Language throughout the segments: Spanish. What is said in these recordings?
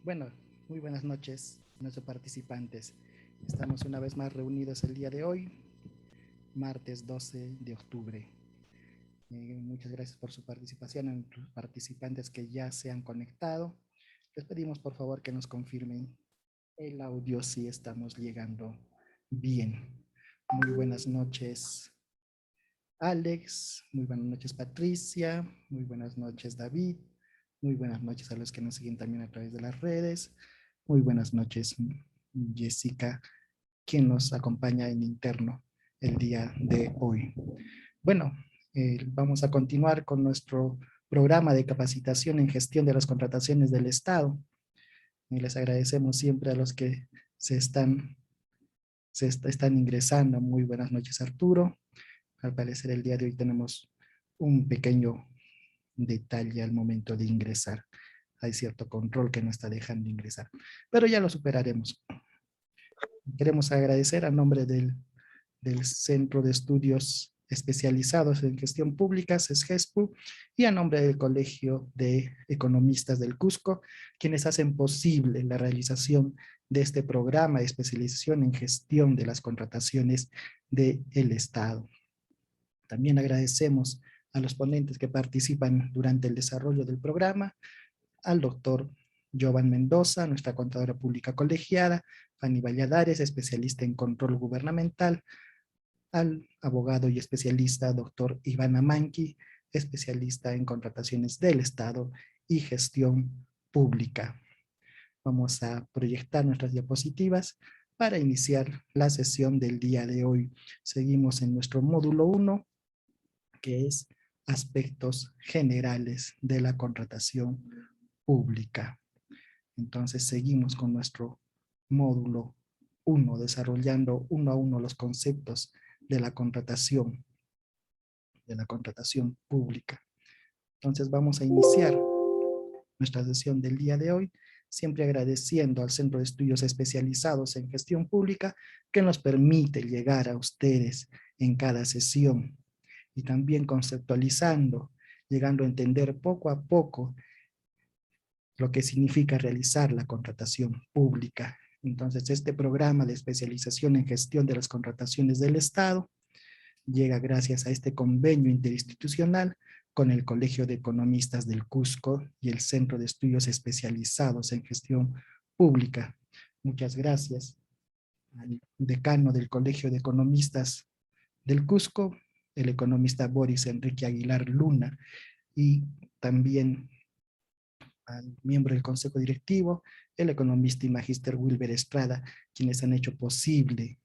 Bueno, muy buenas noches, nuestros participantes. Estamos una vez más reunidos el día de hoy, martes 12 de octubre. Muchas gracias por su participación a los participantes que ya se han conectado. Les pedimos por favor que nos confirmen el audio si estamos llegando bien. Muy buenas noches, Alex. Muy buenas noches, Patricia. Muy buenas noches, David. Muy buenas noches a los que nos siguen también a través de las redes. Muy buenas noches, Jessica, quien nos acompaña en interno el día de hoy. Bueno, vamos a continuar con nuestro programa de capacitación en gestión de las contrataciones del Estado. Y les agradecemos siempre a los que están ingresando. Muy buenas noches, Arturo. Al parecer el día de hoy tenemos un pequeño detalle al momento de ingresar. Hay cierto control que no está dejando ingresar, pero ya lo superaremos. Queremos agradecer a nombre del Centro de Estudios Especializados en Gestión Pública, CESGESPU, y a nombre del Colegio de Economistas del Cusco, quienes hacen posible la realización de este programa de especialización en gestión de las contrataciones del Estado. También agradecemos a los ponentes que participan durante el desarrollo del programa, al doctor Jovan Mendoza, nuestra contadora pública colegiada, Fanny Valladares, especialista en control gubernamental, al abogado y especialista doctor Iván Amanqui, especialista en contrataciones del Estado y gestión pública. Vamos a proyectar nuestras diapositivas para iniciar la sesión del día de hoy. Seguimos en nuestro módulo 1, que es aspectos generales de la contratación pública. Entonces seguimos con nuestro módulo 1, desarrollando uno a uno los conceptos de la contratación pública. Entonces vamos a iniciar nuestra sesión del día de hoy, siempre agradeciendo al Centro de Estudios Especializados en Gestión Pública que nos permite llegar a ustedes en cada sesión y también conceptualizando, llegando a entender poco a poco lo que significa realizar la contratación pública. Entonces, este programa de especialización en gestión de las contrataciones del Estado llega gracias a este convenio interinstitucional con el Colegio de Economistas del Cusco y el Centro de Estudios Especializados en Gestión Pública. Muchas gracias al decano del Colegio de Economistas del Cusco, el economista Boris Enrique Aguilar Luna, y también al miembro del Consejo Directivo, el economista y magíster Wilber Estrada, quienes han hecho posible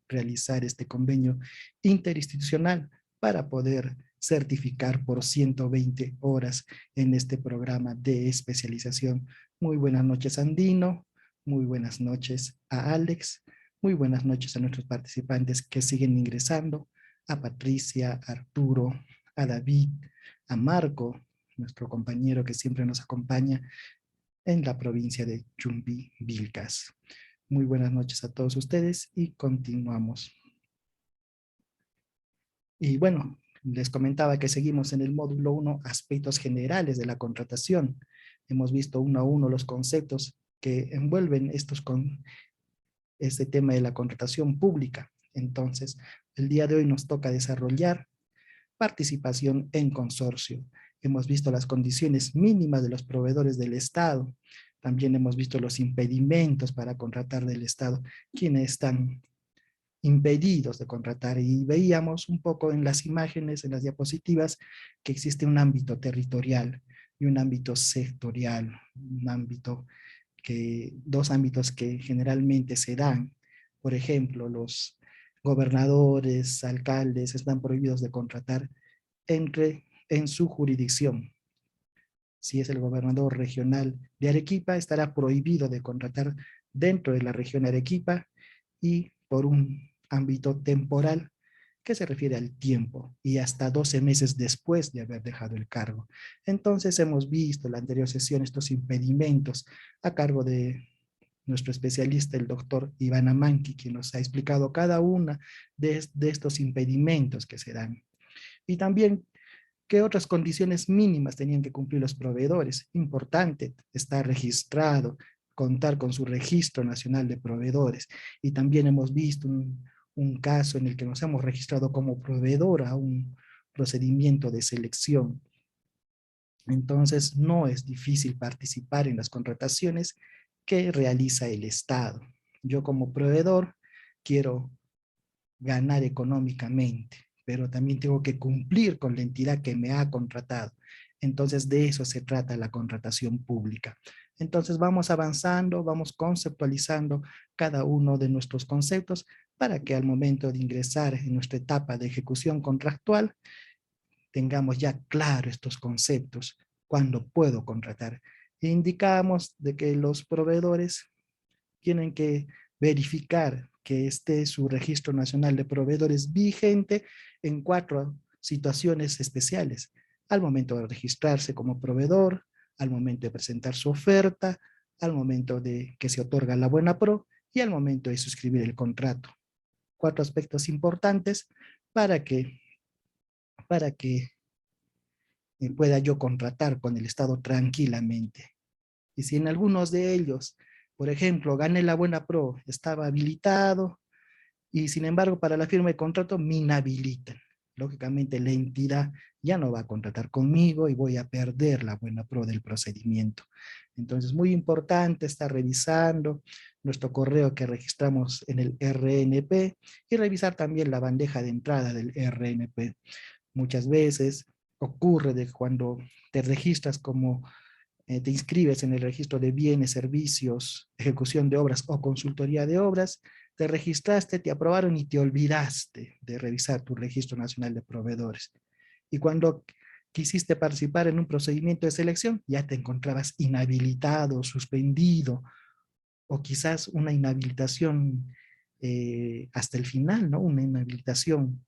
realizar este convenio interinstitucional para poder certificar por 120 horas en este programa de especialización. Muy buenas noches, Andino. Muy buenas noches a Alex. Muy buenas noches a nuestros participantes que siguen ingresando, a Patricia, a Arturo, a David, a Marco, nuestro compañero que siempre nos acompaña en la provincia de Chumbi, Vilcas. Muy buenas noches a todos ustedes y continuamos. Y bueno, les comentaba que seguimos en el módulo 1, aspectos generales de la contratación. Hemos visto uno a uno los conceptos que envuelven este tema de la contratación pública. Entonces, el día de hoy nos toca desarrollar participación en consorcio. Hemos visto las condiciones mínimas de los proveedores del Estado. También hemos visto los impedimentos para contratar del Estado, quienes están impedidos de contratar, y veíamos un poco en las imágenes, en las diapositivas, que existe un ámbito territorial y un ámbito sectorial, dos ámbitos que generalmente se dan. Por ejemplo, los gobernadores, alcaldes están prohibidos de contratar en su jurisdicción. Si es el gobernador regional de Arequipa, estará prohibido de contratar dentro de la región de Arequipa y por un ámbito temporal que se refiere al tiempo y hasta 12 meses después de haber dejado el cargo. Entonces hemos visto en la anterior sesión estos impedimentos a cargo de nuestro especialista, el doctor Iván Amanqui, quien nos ha explicado cada una de estos impedimentos que se dan. Y también ¿Qué otras condiciones mínimas tenían que cumplir los proveedores? Importante, estar registrado, contar con su registro nacional de proveedores. Y también hemos visto un caso en el que nos hemos registrado como proveedor a un procedimiento de selección. Entonces, no es difícil participar en las contrataciones que realiza el Estado. Yo como proveedor quiero ganar económicamente, pero también tengo que cumplir con la entidad que me ha contratado. Entonces, de eso se trata la contratación pública. Entonces, vamos avanzando, vamos conceptualizando cada uno de nuestros conceptos para que al momento de ingresar en nuestra etapa de ejecución contractual, tengamos ya claro estos conceptos, cuándo puedo contratar. Indicamos de que los proveedores tienen que verificar que esté su registro nacional de proveedores vigente en 4 situaciones especiales: al momento de registrarse como proveedor, al momento de presentar su oferta, al momento de que se otorga la buena pro y al momento de suscribir el contrato. 4 aspectos importantes para que pueda yo contratar con el Estado tranquilamente. Y si en algunos de ellos, por ejemplo, gané la buena pro, estaba habilitado, y sin embargo para la firma de contrato me inhabilitan, lógicamente la entidad ya no va a contratar conmigo y voy a perder la buena pro del procedimiento. Entonces, muy importante estar revisando nuestro correo que registramos en el RNP y revisar también la bandeja de entrada del RNP. Muchas veces ocurre de cuando te registras como te inscribes en el registro de bienes, servicios, ejecución de obras o consultoría de obras, te registraste, te aprobaron y te olvidaste de revisar tu registro nacional de proveedores. Y cuando quisiste participar en un procedimiento de selección, ya te encontrabas inhabilitado, suspendido, o quizás una inhabilitación hasta el final, ¿no? Una inhabilitación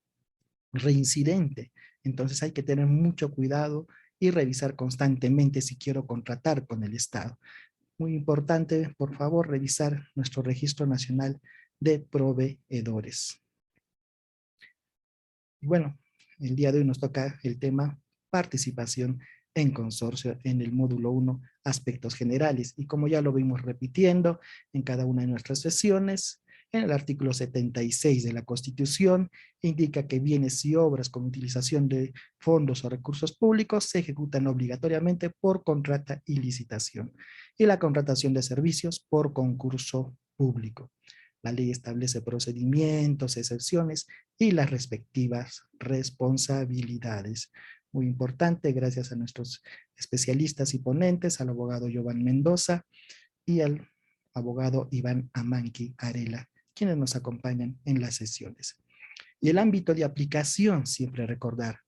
reincidente. Entonces hay que tener mucho cuidado y revisar constantemente si quiero contratar con el Estado. Muy importante, por favor, revisar nuestro registro nacional de proveedores. Y bueno, el día de hoy nos toca el tema participación en consorcio en el módulo 1, aspectos generales. Y como ya lo vimos repitiendo en cada una de nuestras sesiones, en el artículo 76 de la Constitución indica que bienes y obras con utilización de fondos o recursos públicos se ejecutan obligatoriamente por contrata y licitación, y la contratación de servicios por concurso público. La ley establece procedimientos, excepciones y las respectivas responsabilidades. Muy importante, gracias a nuestros especialistas y ponentes, al abogado Giovanni Mendoza y al abogado Iván Amanqui Arela, quienes nos acompañan en las sesiones. Y el ámbito de aplicación, siempre recordar,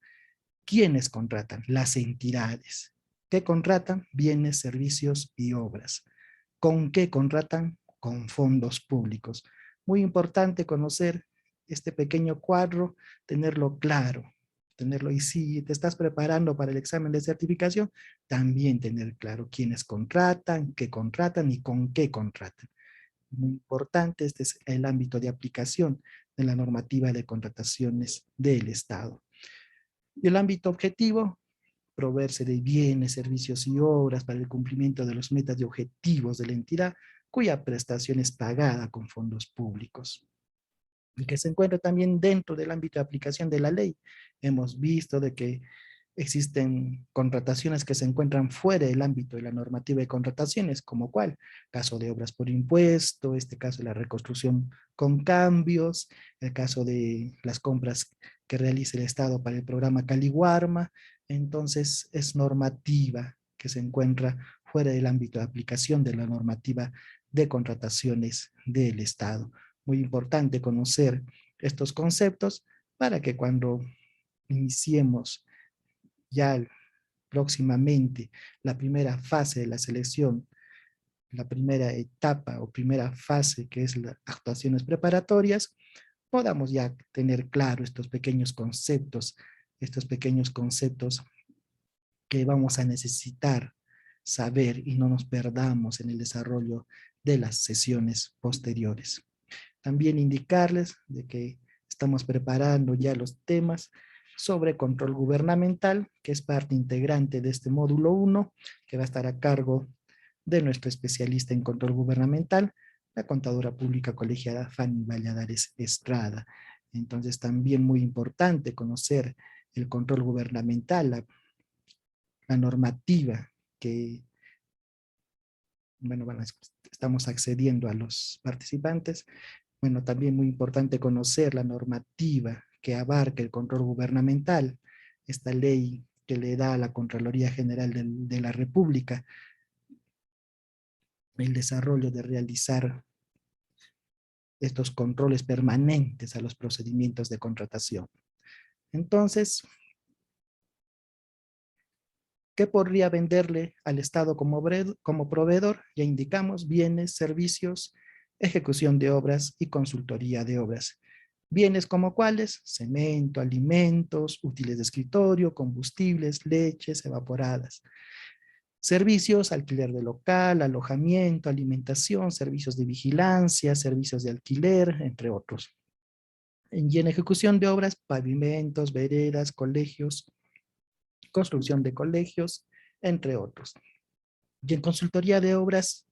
¿quiénes contratan? Las entidades. ¿Qué contratan? Bienes, servicios y obras. ¿Con qué contratan? Con fondos públicos. Muy importante conocer este pequeño cuadro, tenerlo claro, tenerlo. Y si te estás preparando para el examen de certificación, también tener claro quiénes contratan, qué contratan y con qué contratan. Muy importante, este es el ámbito de aplicación de la normativa de contrataciones del Estado. Y el ámbito objetivo, proveerse de bienes, servicios y obras para el cumplimiento de los metas y objetivos de la entidad cuya prestación es pagada con fondos públicos. Y que se encuentra también dentro del ámbito de aplicación de la ley. Hemos visto de que existen contrataciones que se encuentran fuera del ámbito de la normativa de contrataciones, como cuál, caso de obras por impuesto, este caso de la reconstrucción con cambios, el caso de las compras que realiza el Estado para el programa Caliguarma. Entonces es normativa que se encuentra fuera del ámbito de aplicación de la normativa de contrataciones del Estado. Muy importante conocer estos conceptos para que cuando iniciemos ya próximamente la primera fase de la selección, la primera etapa o primera fase que es las actuaciones preparatorias, podamos ya tener claro estos pequeños conceptos que vamos a necesitar saber y no nos perdamos en el desarrollo de las sesiones posteriores. También indicarles de que estamos preparando ya los temas sobre control gubernamental, que es parte integrante de este módulo 1, que va a estar a cargo de nuestro especialista en control gubernamental, la contadora pública colegiada Fanny Valladares Estrada. Entonces, también muy importante conocer el control gubernamental, la normativa que, bueno, estamos accediendo a los participantes. Bueno, también muy importante conocer la normativa que abarca el control gubernamental, esta ley que le da a la Contraloría General de la República el desarrollo de realizar estos controles permanentes a los procedimientos de contratación. Entonces, ¿qué podría venderle al Estado como proveedor? Ya indicamos: bienes, servicios, ejecución de obras y consultoría de obras. Bienes como cuáles: cemento, alimentos, útiles de escritorio, combustibles, leches evaporadas. Servicios: alquiler de local, alojamiento, alimentación, servicios de vigilancia, servicios de alquiler, entre otros. Y en ejecución de obras: pavimentos, veredas, colegios, construcción de colegios, entre otros. Y en consultoría de obras,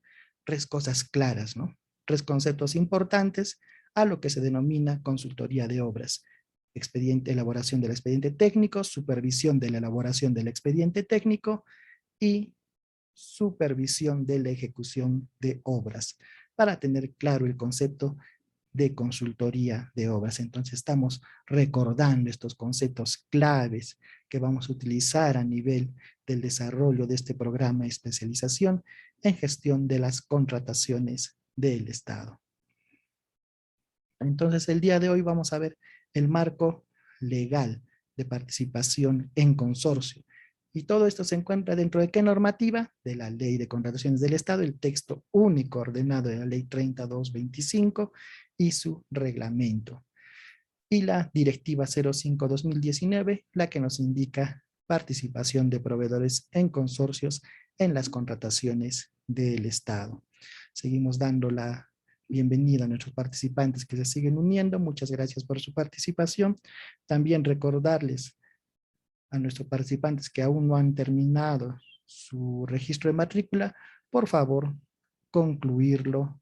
tres cosas claras, ¿no? Tres conceptos importantes a lo que se denomina consultoría de obras: elaboración del expediente técnico, supervisión de la elaboración del expediente técnico y supervisión de la ejecución de obras, para tener claro el concepto de consultoría de obras. Entonces, estamos recordando estos conceptos claves que vamos a utilizar a nivel del desarrollo de este programa de especialización en gestión de las contrataciones del Estado. Entonces, el día de hoy vamos a ver el marco legal de participación en consorcio. Y todo esto se encuentra dentro de ¿qué normativa? De la Ley de Contrataciones del Estado, el texto único ordenado de la Ley 3225 y su reglamento. Y la Directiva 05-2019, la que nos indica participación de proveedores en consorcios en las contrataciones del Estado. Seguimos dando la bienvenida a nuestros participantes que se siguen uniendo. Muchas gracias por su participación. También recordarles a nuestros participantes que aún no han terminado su registro de matrícula, por favor, concluirlo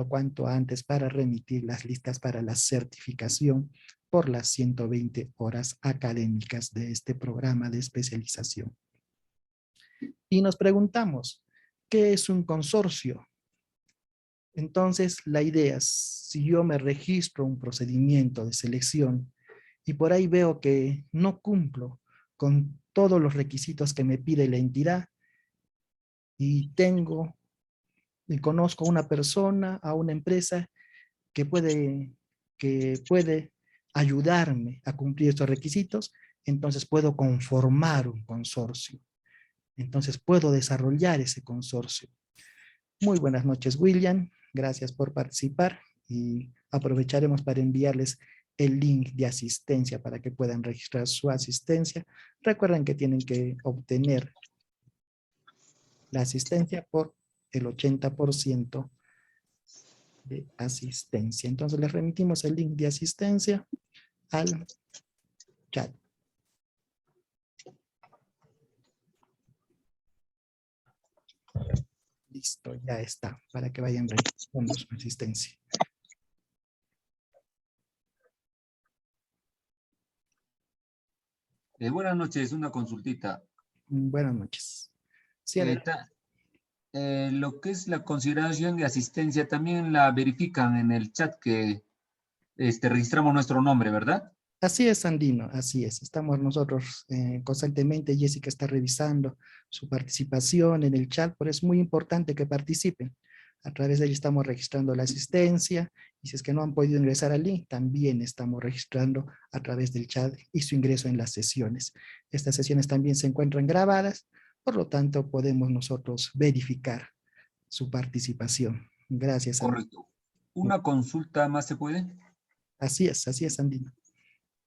cuanto antes para remitir las listas para la certificación por las 120 horas académicas de este programa de especialización. Y nos preguntamos, ¿qué es un consorcio? Entonces, la idea es, si yo me registro un procedimiento de selección y por ahí veo que no cumplo con todos los requisitos que me pide la entidad, y conozco a una persona, a una empresa que puede ayudarme a cumplir estos requisitos, entonces puedo conformar un consorcio. Entonces puedo desarrollar ese consorcio. Muy buenas noches, William. Gracias por participar y aprovecharemos para enviarles el link de asistencia para que puedan registrar su asistencia. Recuerden que tienen que obtener la asistencia por el 80% de asistencia. Entonces les remitimos el link de asistencia al chat. Listo, ya está, para que vayan registrando su asistencia. Buenas noches, una consultita. Buenas noches. Sí, Lo que es la consideración de asistencia también la verifican en el chat que registramos nuestro nombre, ¿verdad? así es, Andino, así es. Estamos nosotros constantemente, Jessica está revisando su participación en el chat, pero es muy importante que participen. A través de él estamos registrando la asistencia, y si es que no han podido ingresar al link, también estamos registrando a través del chat y su ingreso en las sesiones. Estas sesiones también se encuentran grabadas, por lo tanto podemos nosotros verificar su participación. Gracias, Andino. Correcto. ¿Una consulta más se puede? Así es, Andino.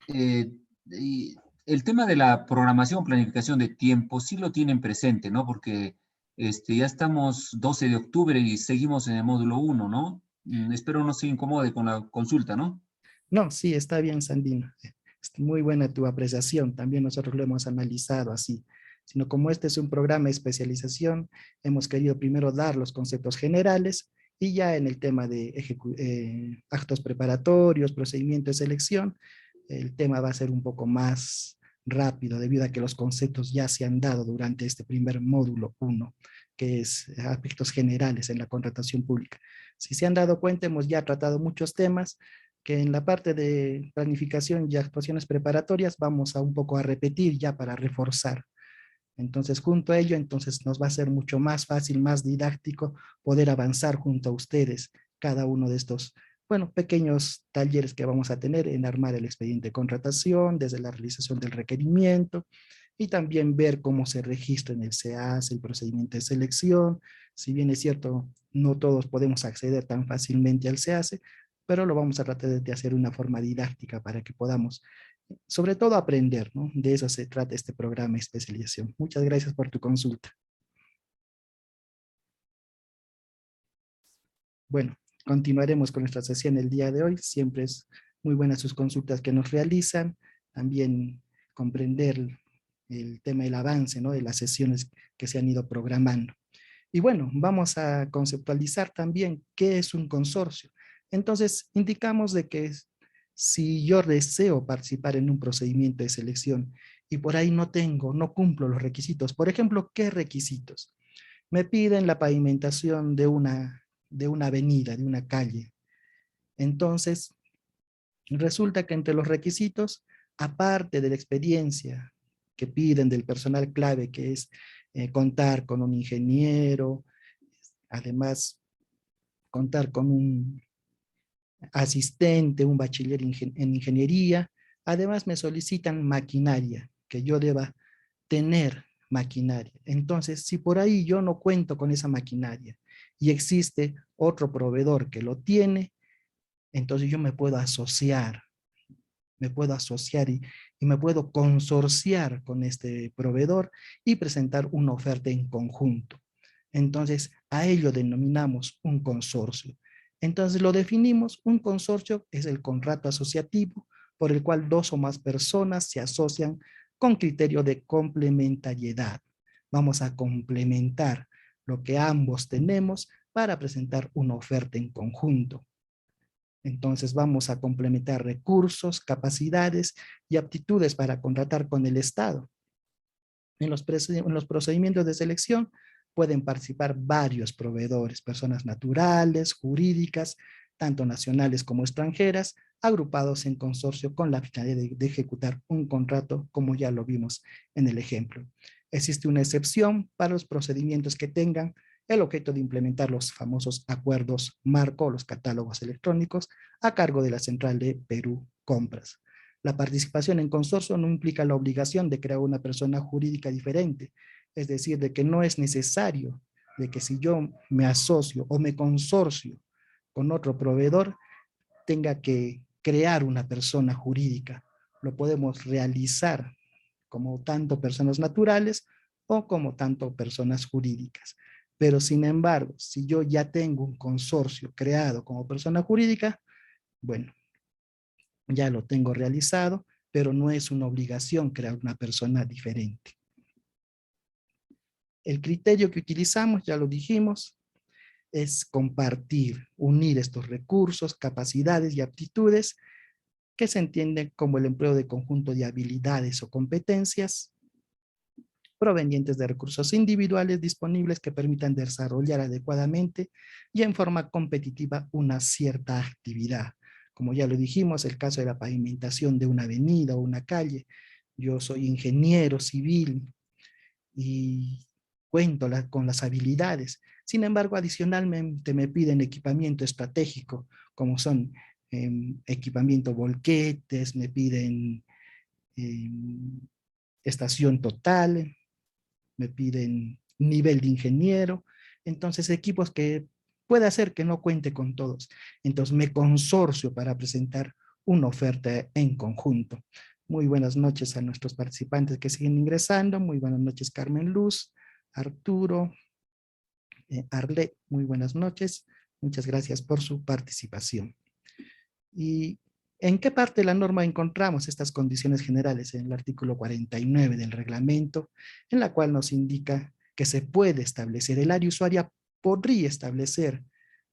Y el tema de la programación, planificación de tiempo, sí lo tienen presente, ¿no? Porque ya estamos 12 de octubre y seguimos en el módulo 1, ¿no? Espero no se incomode con la consulta, ¿no? No, sí, está bien, Sandino. Muy buena tu apreciación, también nosotros lo hemos analizado así. Sino como este es un programa de especialización, hemos querido primero dar los conceptos generales y ya en el tema de actos preparatorios, procedimiento de selección, el tema va a ser un poco más rápido debido a que los conceptos ya se han dado durante este primer módulo 1, que es aspectos generales en la contratación pública. Si se han dado cuenta, hemos ya tratado muchos temas que en la parte de planificación y actuaciones preparatorias vamos a un poco a repetir ya para reforzar. Entonces, junto a ello, entonces nos va a ser mucho más fácil, más didáctico poder avanzar junto a ustedes cada uno de estos, bueno, pequeños talleres que vamos a tener en armar el expediente de contratación, desde la realización del requerimiento y también ver cómo se registra en el SEAS, el procedimiento de selección. Si bien es cierto, no todos podemos acceder tan fácilmente al SEAS, pero lo vamos a tratar de hacer de una forma didáctica para que podamos sobre todo aprender, ¿no? De eso se trata este programa de especialización. Muchas gracias por tu consulta. Bueno, continuaremos con nuestra sesión el día de hoy. Siempre es muy buenas sus consultas que nos realizan. También comprender el tema del avance, ¿no? De las sesiones que se han ido programando. Y bueno, vamos a conceptualizar también qué es un consorcio. Entonces, indicamos de que si yo deseo participar en un procedimiento de selección y por ahí no cumplo los requisitos. Por ejemplo, ¿qué requisitos? Me piden la pavimentación de una avenida, de una calle. Entonces, resulta que entre los requisitos, aparte de la experiencia que piden del personal clave, que es contar con un ingeniero, además contar con un asistente, un bachiller en ingeniería. Además me solicitan maquinaria, que yo deba tener maquinaria. Entonces, si por ahí yo no cuento con esa maquinaria y existe otro proveedor que lo tiene, entonces yo me puedo asociar y me puedo consorciar con este proveedor y presentar una oferta en conjunto. Entonces, a ello denominamos un consorcio. Entonces, lo definimos, un consorcio es el contrato asociativo por el cual dos o más personas se asocian con criterio de complementariedad. Vamos a complementar lo que ambos tenemos para presentar una oferta en conjunto. Entonces vamos a complementar recursos, capacidades y aptitudes para contratar con el Estado. En los procedimientos de selección pueden participar varios proveedores, personas naturales, jurídicas, tanto nacionales como extranjeras, agrupados en consorcio con la finalidad de ejecutar un contrato, como ya lo vimos en el ejemplo. Existe una excepción para los procedimientos que tengan el objeto de implementar los famosos acuerdos marco, los catálogos electrónicos, a cargo de la Central de Perú Compras. La participación en consorcio no implica la obligación de crear una persona jurídica diferente, es decir, de que no es necesario de que si yo me asocio o me consorcio con otro proveedor, tenga que crear una persona jurídica. Lo podemos realizar como tanto personas naturales o como tanto personas jurídicas. Pero sin embargo, si yo ya tengo un consorcio creado como persona jurídica, bueno, ya lo tengo realizado, pero no es una obligación crear una persona diferente. El criterio que utilizamos, ya lo dijimos, es compartir, unir estos recursos, capacidades y aptitudes que se entienden como el empleo de conjunto de habilidades o competencias provenientes de recursos individuales disponibles que permitan desarrollar adecuadamente y en forma competitiva una cierta actividad. Como ya lo dijimos, el caso de la pavimentación de una avenida o una calle. Yo soy ingeniero civil y cuento con las habilidades. Sin embargo, adicionalmente me piden equipamiento estratégico, como son equipamiento volquetes, me piden estación total, me piden nivel de ingeniero, entonces equipos que puede hacer que no cuente con todos. Entonces me consorcio para presentar una oferta en conjunto. Muy buenas noches a nuestros participantes que siguen ingresando. Muy buenas noches Carmen Luz, Arturo, Arlet, muy buenas noches. Muchas gracias por su participación. Y ¿En qué parte de la norma encontramos estas condiciones generales? En el artículo 49 del reglamento, en la cual nos indica que se puede establecer, el área usuaria podría establecer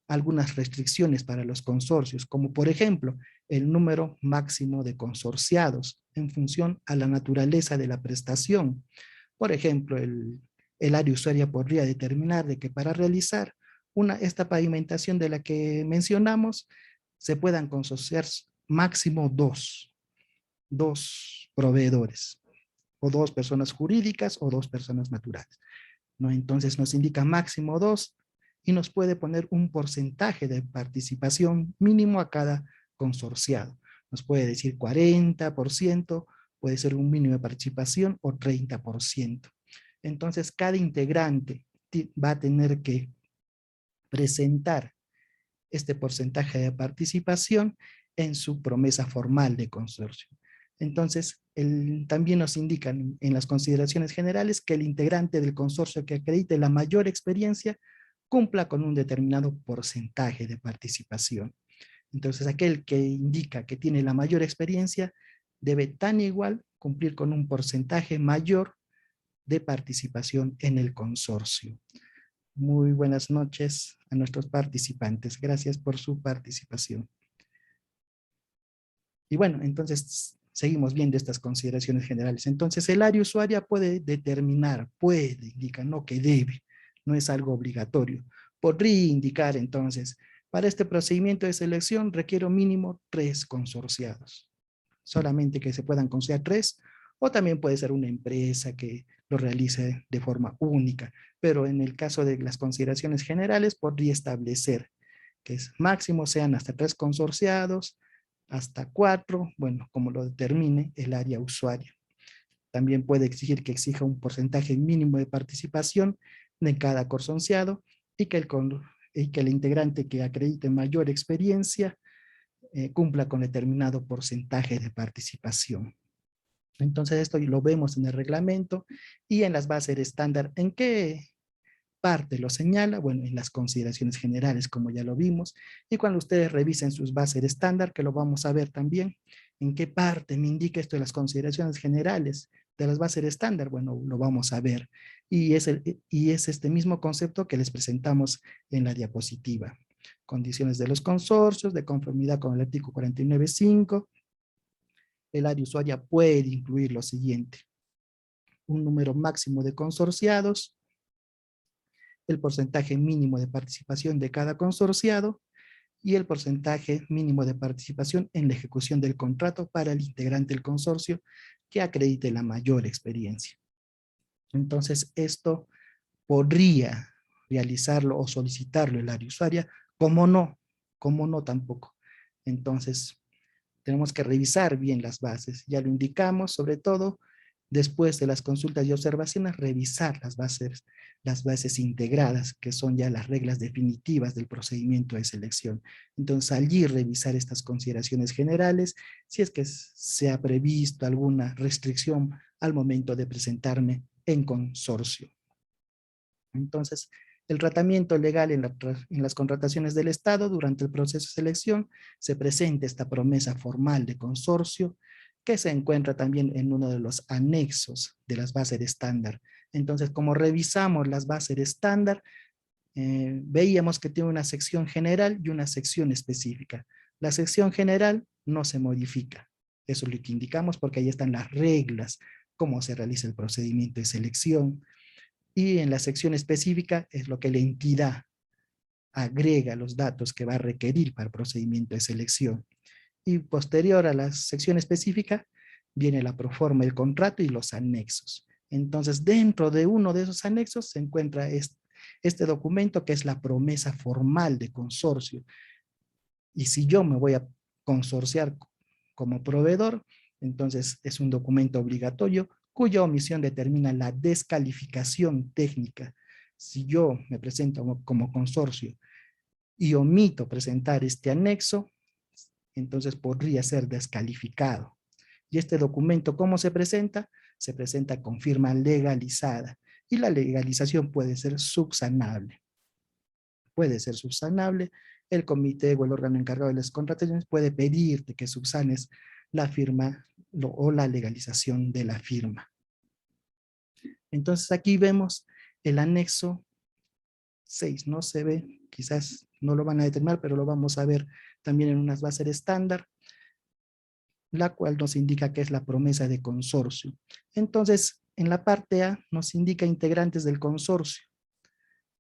algunas restricciones para los consorcios, como por ejemplo, el número máximo de consorciados en función a la naturaleza de la prestación. Por ejemplo, el área usuaria podría determinar de que para realizar esta pavimentación de la que mencionamos, se puedan consorciar máximo dos proveedores, o dos personas jurídicas o dos personas naturales, ¿no? Entonces nos indica máximo dos y nos puede poner un porcentaje de participación mínimo a cada consorciado. Nos puede decir 40%, puede ser un mínimo de participación o 30%. Entonces cada integrante va a tener que presentar este porcentaje de participación en su promesa formal de consorcio. Entonces, también nos indican en las consideraciones generales que el integrante del consorcio que acredite la mayor experiencia cumpla con un determinado porcentaje de participación. Entonces, aquel que indica que tiene la mayor experiencia debe tan igual cumplir con un porcentaje mayor de participación en el consorcio. Muy buenas noches a nuestros participantes. Gracias por su participación. Y bueno, entonces seguimos viendo estas consideraciones generales. Entonces el área usuaria puede determinar, puede indicar, no que debe, no es algo obligatorio. Podría indicar entonces, para este procedimiento de selección requiero mínimo 3 consorciados. Solamente que se puedan consorciar 3, o también puede ser una empresa que lo realice de forma única, pero en el caso de las consideraciones generales podría establecer que máximo sean hasta 3 consorciados, hasta 4, bueno, como lo determine el área usuaria. También puede exigir que exija un porcentaje mínimo de participación de cada consorciado y que el integrante que acredite mayor experiencia cumpla con determinado porcentaje de participación. Entonces esto lo vemos en el reglamento y en las bases estándar. ¿En qué parte lo señala? Bueno, en las consideraciones generales, como ya lo vimos, y cuando ustedes revisen sus bases estándar, que lo vamos a ver también, ¿en qué parte me indica esto de las consideraciones generales de las bases estándar? Bueno, lo vamos a ver, y es este mismo concepto que les presentamos en la diapositiva. Condiciones de los consorcios, de conformidad con el artículo 49.5, el área usuaria puede incluir lo siguiente: un número máximo de consorciados, el porcentaje mínimo de participación de cada consorciado y el porcentaje mínimo de participación en la ejecución del contrato para el integrante del consorcio que acredite la mayor experiencia. Entonces, esto podría realizarlo o solicitarlo el área usuaria, como no tampoco. Entonces, tenemos que revisar bien las bases, ya lo indicamos, sobre todo después de las consultas y observaciones, revisar las bases integradas, que son ya las reglas definitivas del procedimiento de selección. Entonces, allí revisar estas consideraciones generales, si es que se ha previsto alguna restricción al momento de presentarme en consorcio. Entonces, el tratamiento legal en las contrataciones del Estado durante el proceso de selección se presenta esta promesa formal de consorcio que se encuentra también en uno de los anexos de las bases de estándar. Entonces, como revisamos las bases de estándar, veíamos que tiene una sección general y una sección específica. La sección general no se modifica. Eso es lo que indicamos porque ahí están las reglas, cómo se realiza el procedimiento de selección, y en la sección específica es lo que la entidad agrega los datos que va a requerir para el procedimiento de selección. Y posterior a la sección específica viene la proforma del contrato y los anexos. Entonces, dentro de uno de esos anexos se encuentra este documento que es la promesa formal de consorcio. Y si yo me voy a consorciar como proveedor, entonces es un documento obligatorio cuya omisión determina la descalificación técnica. Si yo me presento como consorcio y omito presentar este anexo, entonces podría ser descalificado. Y este documento, ¿cómo se presenta? Se presenta con firma legalizada. Y la legalización puede ser subsanable. Puede ser subsanable el comité o el órgano encargado de las contrataciones puede pedirte que subsanes la firma o la legalización de la firma. Entonces aquí vemos el anexo 6, no se ve, quizás no lo van a determinar, pero lo vamos a ver también en unas bases estándar, la cual nos indica que es la promesa de consorcio. Entonces, en la parte A nos indica integrantes del consorcio,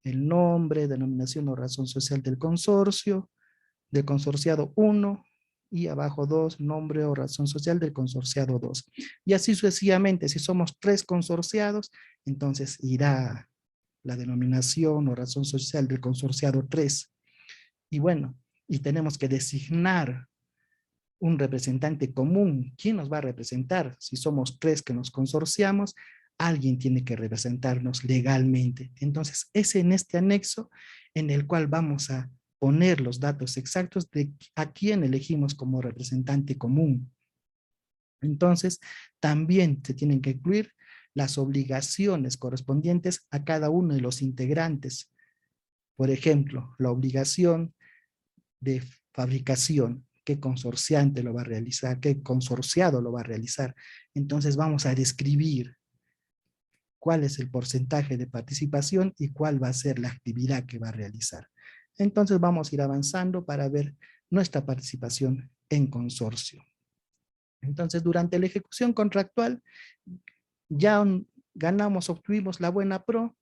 el nombre, denominación o razón social del consorciado 1, y abajo 2, nombre o razón social del consorciado 2. Y así sucesivamente, si somos 3 consorciados, entonces irá la denominación o razón social del consorciado 3. Y bueno, y tenemos que designar un representante común. ¿Quién nos va a representar? Si somos 3 que nos consorciamos, alguien tiene que representarnos legalmente. Entonces, es en este anexo en el cual vamos a poner los datos exactos de a quién elegimos como representante común. Entonces, también se tienen que incluir las obligaciones correspondientes a cada uno de los integrantes. Por ejemplo, la obligación de fabricación, qué consorciante lo va a realizar, qué consorciado lo va a realizar. Entonces vamos a describir cuál es el porcentaje de participación y cuál va a ser la actividad que va a realizar. Entonces vamos a ir avanzando para ver nuestra participación en consorcio. Entonces durante la ejecución contractual ya ganamos, obtuvimos la buena pro,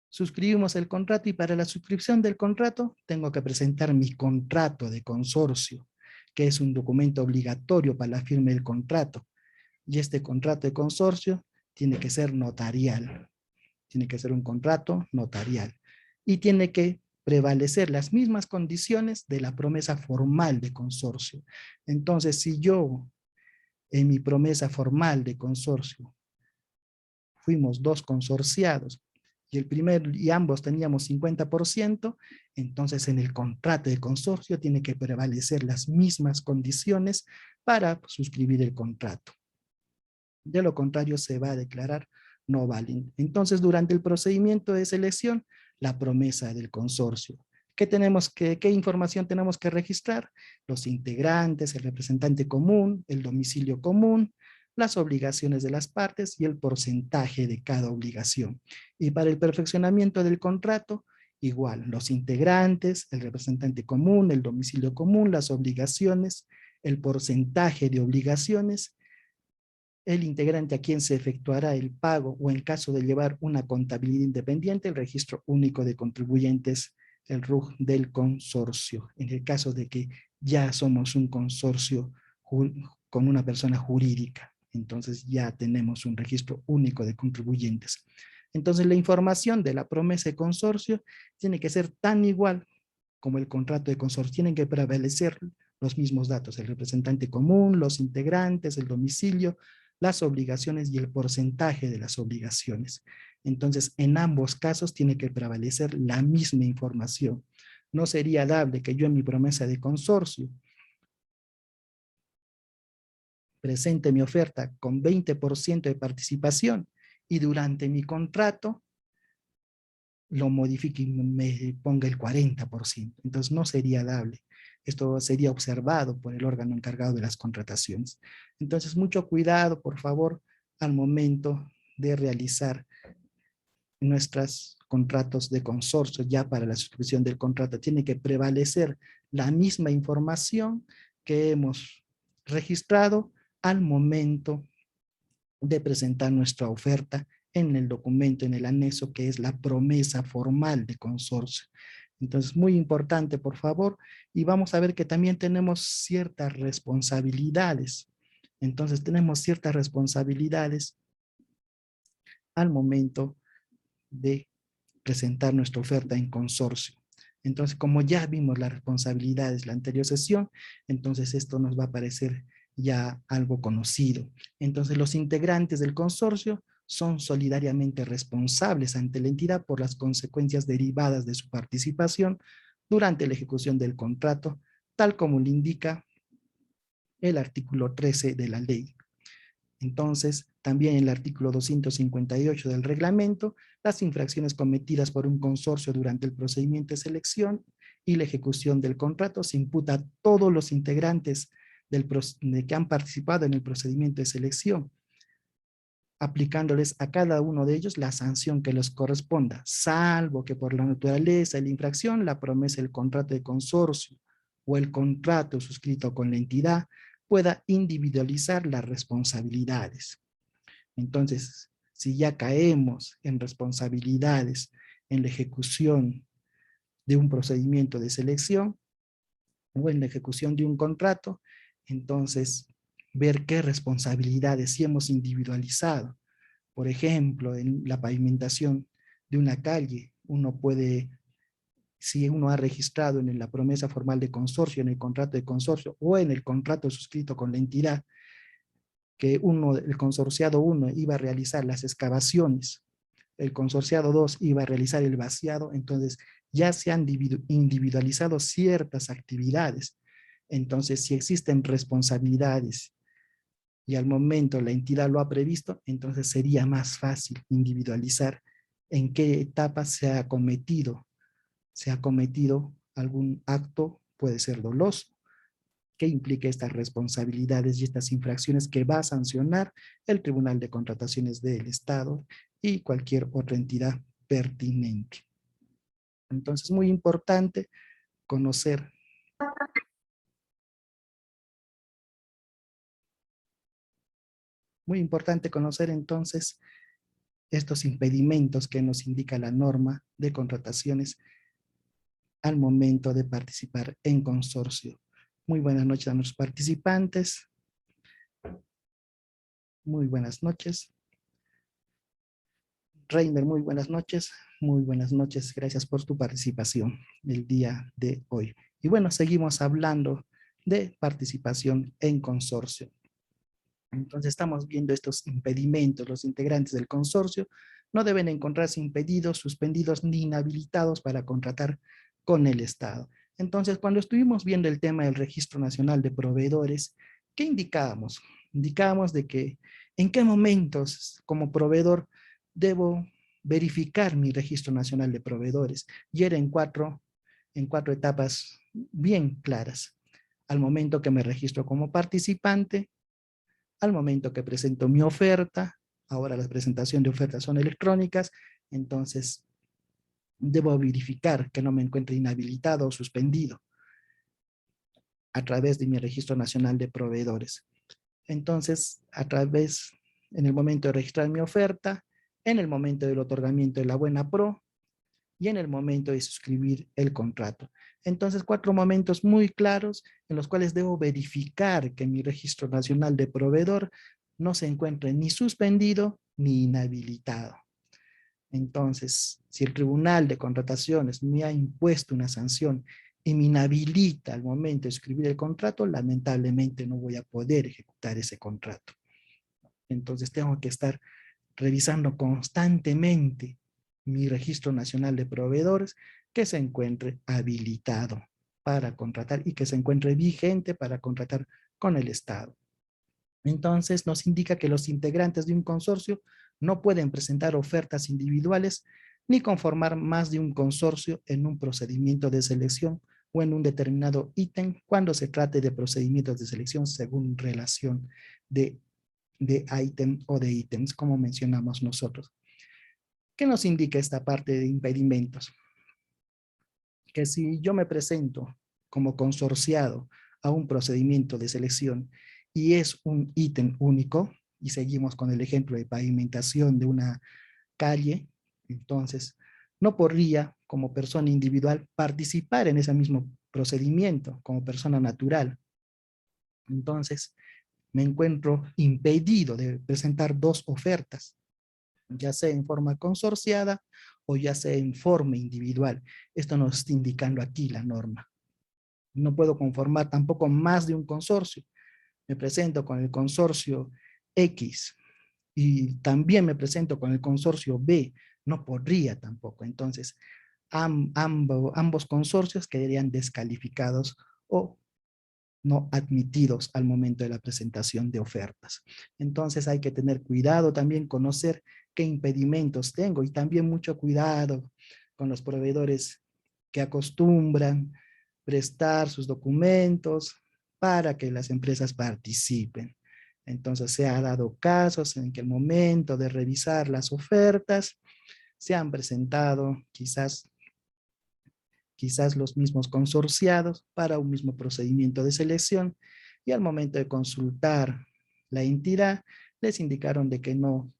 suscribimos el contrato y para la suscripción del contrato tengo que presentar mi contrato de consorcio, que es un documento obligatorio para la firma del contrato. Y este contrato de consorcio tiene que ser notarial. Tiene que ser un contrato notarial. Y tiene que prevalecer las mismas condiciones de la promesa formal de consorcio. Entonces, si yo en mi promesa formal de consorcio fuimos 2 consorciados y ambos teníamos 50%, entonces en el contrato de consorcio tiene que prevalecer las mismas condiciones para suscribir el contrato. De lo contrario se va a declarar no válido. Entonces durante el procedimiento de selección, la promesa del consorcio. ¿Qué información tenemos que registrar? Los integrantes, el representante común, el domicilio común, las obligaciones de las partes y el porcentaje de cada obligación. Y para el perfeccionamiento del contrato, igual, los integrantes, el representante común, el domicilio común, las obligaciones, el porcentaje de obligaciones, el integrante a quien se efectuará el pago o en caso de llevar una contabilidad independiente, el registro único de contribuyentes, el RUC del consorcio. En el caso de que ya somos un consorcio con una persona jurídica, entonces ya tenemos un registro único de contribuyentes. Entonces la información de la promesa de consorcio tiene que ser tan igual como el contrato de consorcio. Tienen que prevalecer los mismos datos, el representante común, los integrantes, el domicilio, las obligaciones y el porcentaje de las obligaciones. Entonces, en ambos casos tiene que prevalecer la misma información. No sería dable que yo en mi promesa de consorcio presente mi oferta con 20% de participación y durante mi contrato lo modifique y me ponga el 40%. Entonces no sería dable. Esto sería observado por el órgano encargado de las contrataciones. Entonces mucho cuidado, por favor, al momento de realizar nuestros contratos de consorcio. Ya para la suscripción del contrato tiene que prevalecer la misma información que hemos registrado al momento de presentar nuestra oferta en el documento, en el anexo, que es la promesa formal de consorcio. Entonces, muy importante, por favor, y vamos a ver que también tenemos ciertas responsabilidades. Entonces, tenemos ciertas responsabilidades al momento de presentar nuestra oferta en consorcio. Entonces, como ya vimos las responsabilidades en la anterior sesión, entonces esto nos va a parecer ya algo conocido. Entonces, los integrantes del consorcio son solidariamente responsables ante la entidad por las consecuencias derivadas de su participación durante la ejecución del contrato, tal como le indica el artículo 13 de la ley. Entonces, también en el artículo 258 del reglamento, las infracciones cometidas por un consorcio durante el procedimiento de selección y la ejecución del contrato se imputa a todos los integrantes que han participado en el procedimiento de selección, aplicándoles a cada uno de ellos la sanción que les corresponda, salvo que por la naturaleza de la infracción, la promesa del contrato de consorcio o el contrato suscrito con la entidad pueda individualizar las responsabilidades. Entonces, si ya caemos en responsabilidades en la ejecución de un procedimiento de selección o en la ejecución de un contrato, entonces ver qué responsabilidades sí hemos individualizado. Por ejemplo, en la pavimentación de una calle, uno puede, si uno ha registrado en la promesa formal de consorcio, en el contrato de consorcio o en el contrato suscrito con la entidad, que el consorciado 1 iba a realizar las excavaciones, el consorciado 2 iba a realizar el vaciado, entonces ya se han individualizado ciertas actividades. Entonces, si existen responsabilidades y al momento la entidad lo ha previsto, entonces sería más fácil individualizar en qué etapa se ha cometido algún acto, puede ser doloso, que implique estas responsabilidades y estas infracciones que va a sancionar el Tribunal de Contrataciones del Estado y cualquier otra entidad pertinente. Entonces, muy importante conocer entonces estos impedimentos que nos indica la norma de contrataciones al momento de participar en consorcio. Muy buenas noches a nuestros participantes. Muy buenas noches. Reiner, muy buenas noches. Muy buenas noches. Gracias por tu participación el día de hoy. Y bueno, seguimos hablando de participación en consorcio. Entonces estamos viendo estos impedimentos. Los integrantes del consorcio no deben encontrarse impedidos, suspendidos ni inhabilitados para contratar con el Estado. Entonces, cuando estuvimos viendo el tema del Registro Nacional de Proveedores, ¿qué indicábamos? Indicábamos de que en qué momentos como proveedor debo verificar mi Registro Nacional de Proveedores. Y era en cuatro etapas bien claras. Al momento que me registro como participante, al momento que presento mi oferta, ahora la presentación de ofertas son electrónicas, entonces debo verificar que no me encuentre inhabilitado o suspendido a través de mi Registro Nacional de Proveedores. Entonces, en el momento de registrar mi oferta, en el momento del otorgamiento de la buena pro y en el momento de suscribir el contrato. Entonces, 4 momentos muy claros en los cuales debo verificar que mi Registro Nacional de Proveedor no se encuentre ni suspendido ni inhabilitado. Entonces, si el Tribunal de Contrataciones me ha impuesto una sanción y me inhabilita al momento de escribir el contrato, lamentablemente no voy a poder ejecutar ese contrato. Entonces tengo que estar revisando constantemente mi Registro Nacional de Proveedores que se encuentre habilitado para contratar y que se encuentre vigente para contratar con el Estado. Entonces nos indica que los integrantes de un consorcio no pueden presentar ofertas individuales ni conformar más de un consorcio en un procedimiento de selección o en un determinado ítem cuando se trate de procedimientos de selección según relación de ítem o de ítems, como mencionamos nosotros. ¿Qué nos indica esta parte de impedimentos? Que si yo me presento como consorciado a un procedimiento de selección y es un ítem único, y seguimos con el ejemplo de pavimentación de una calle, entonces no podría como persona individual participar en ese mismo procedimiento como persona natural. Entonces me encuentro impedido de presentar 2 ofertas, ya sea en forma consorciada o ya sea en forma individual. Esto nos está indicando aquí la norma. No puedo conformar tampoco más de un consorcio. Me presento con el consorcio X y también me presento con el consorcio B. No podría tampoco. Entonces, ambos consorcios quedarían descalificados o no admitidos al momento de la presentación de ofertas. Entonces hay que tener cuidado también, conocer qué impedimentos tengo y también mucho cuidado con los proveedores que acostumbran prestar sus documentos para que las empresas participen. Entonces se ha dado casos en que el momento de revisar las ofertas se han presentado quizás los mismos consorciados para un mismo procedimiento de selección, y al momento de consultar la entidad les indicaron de que no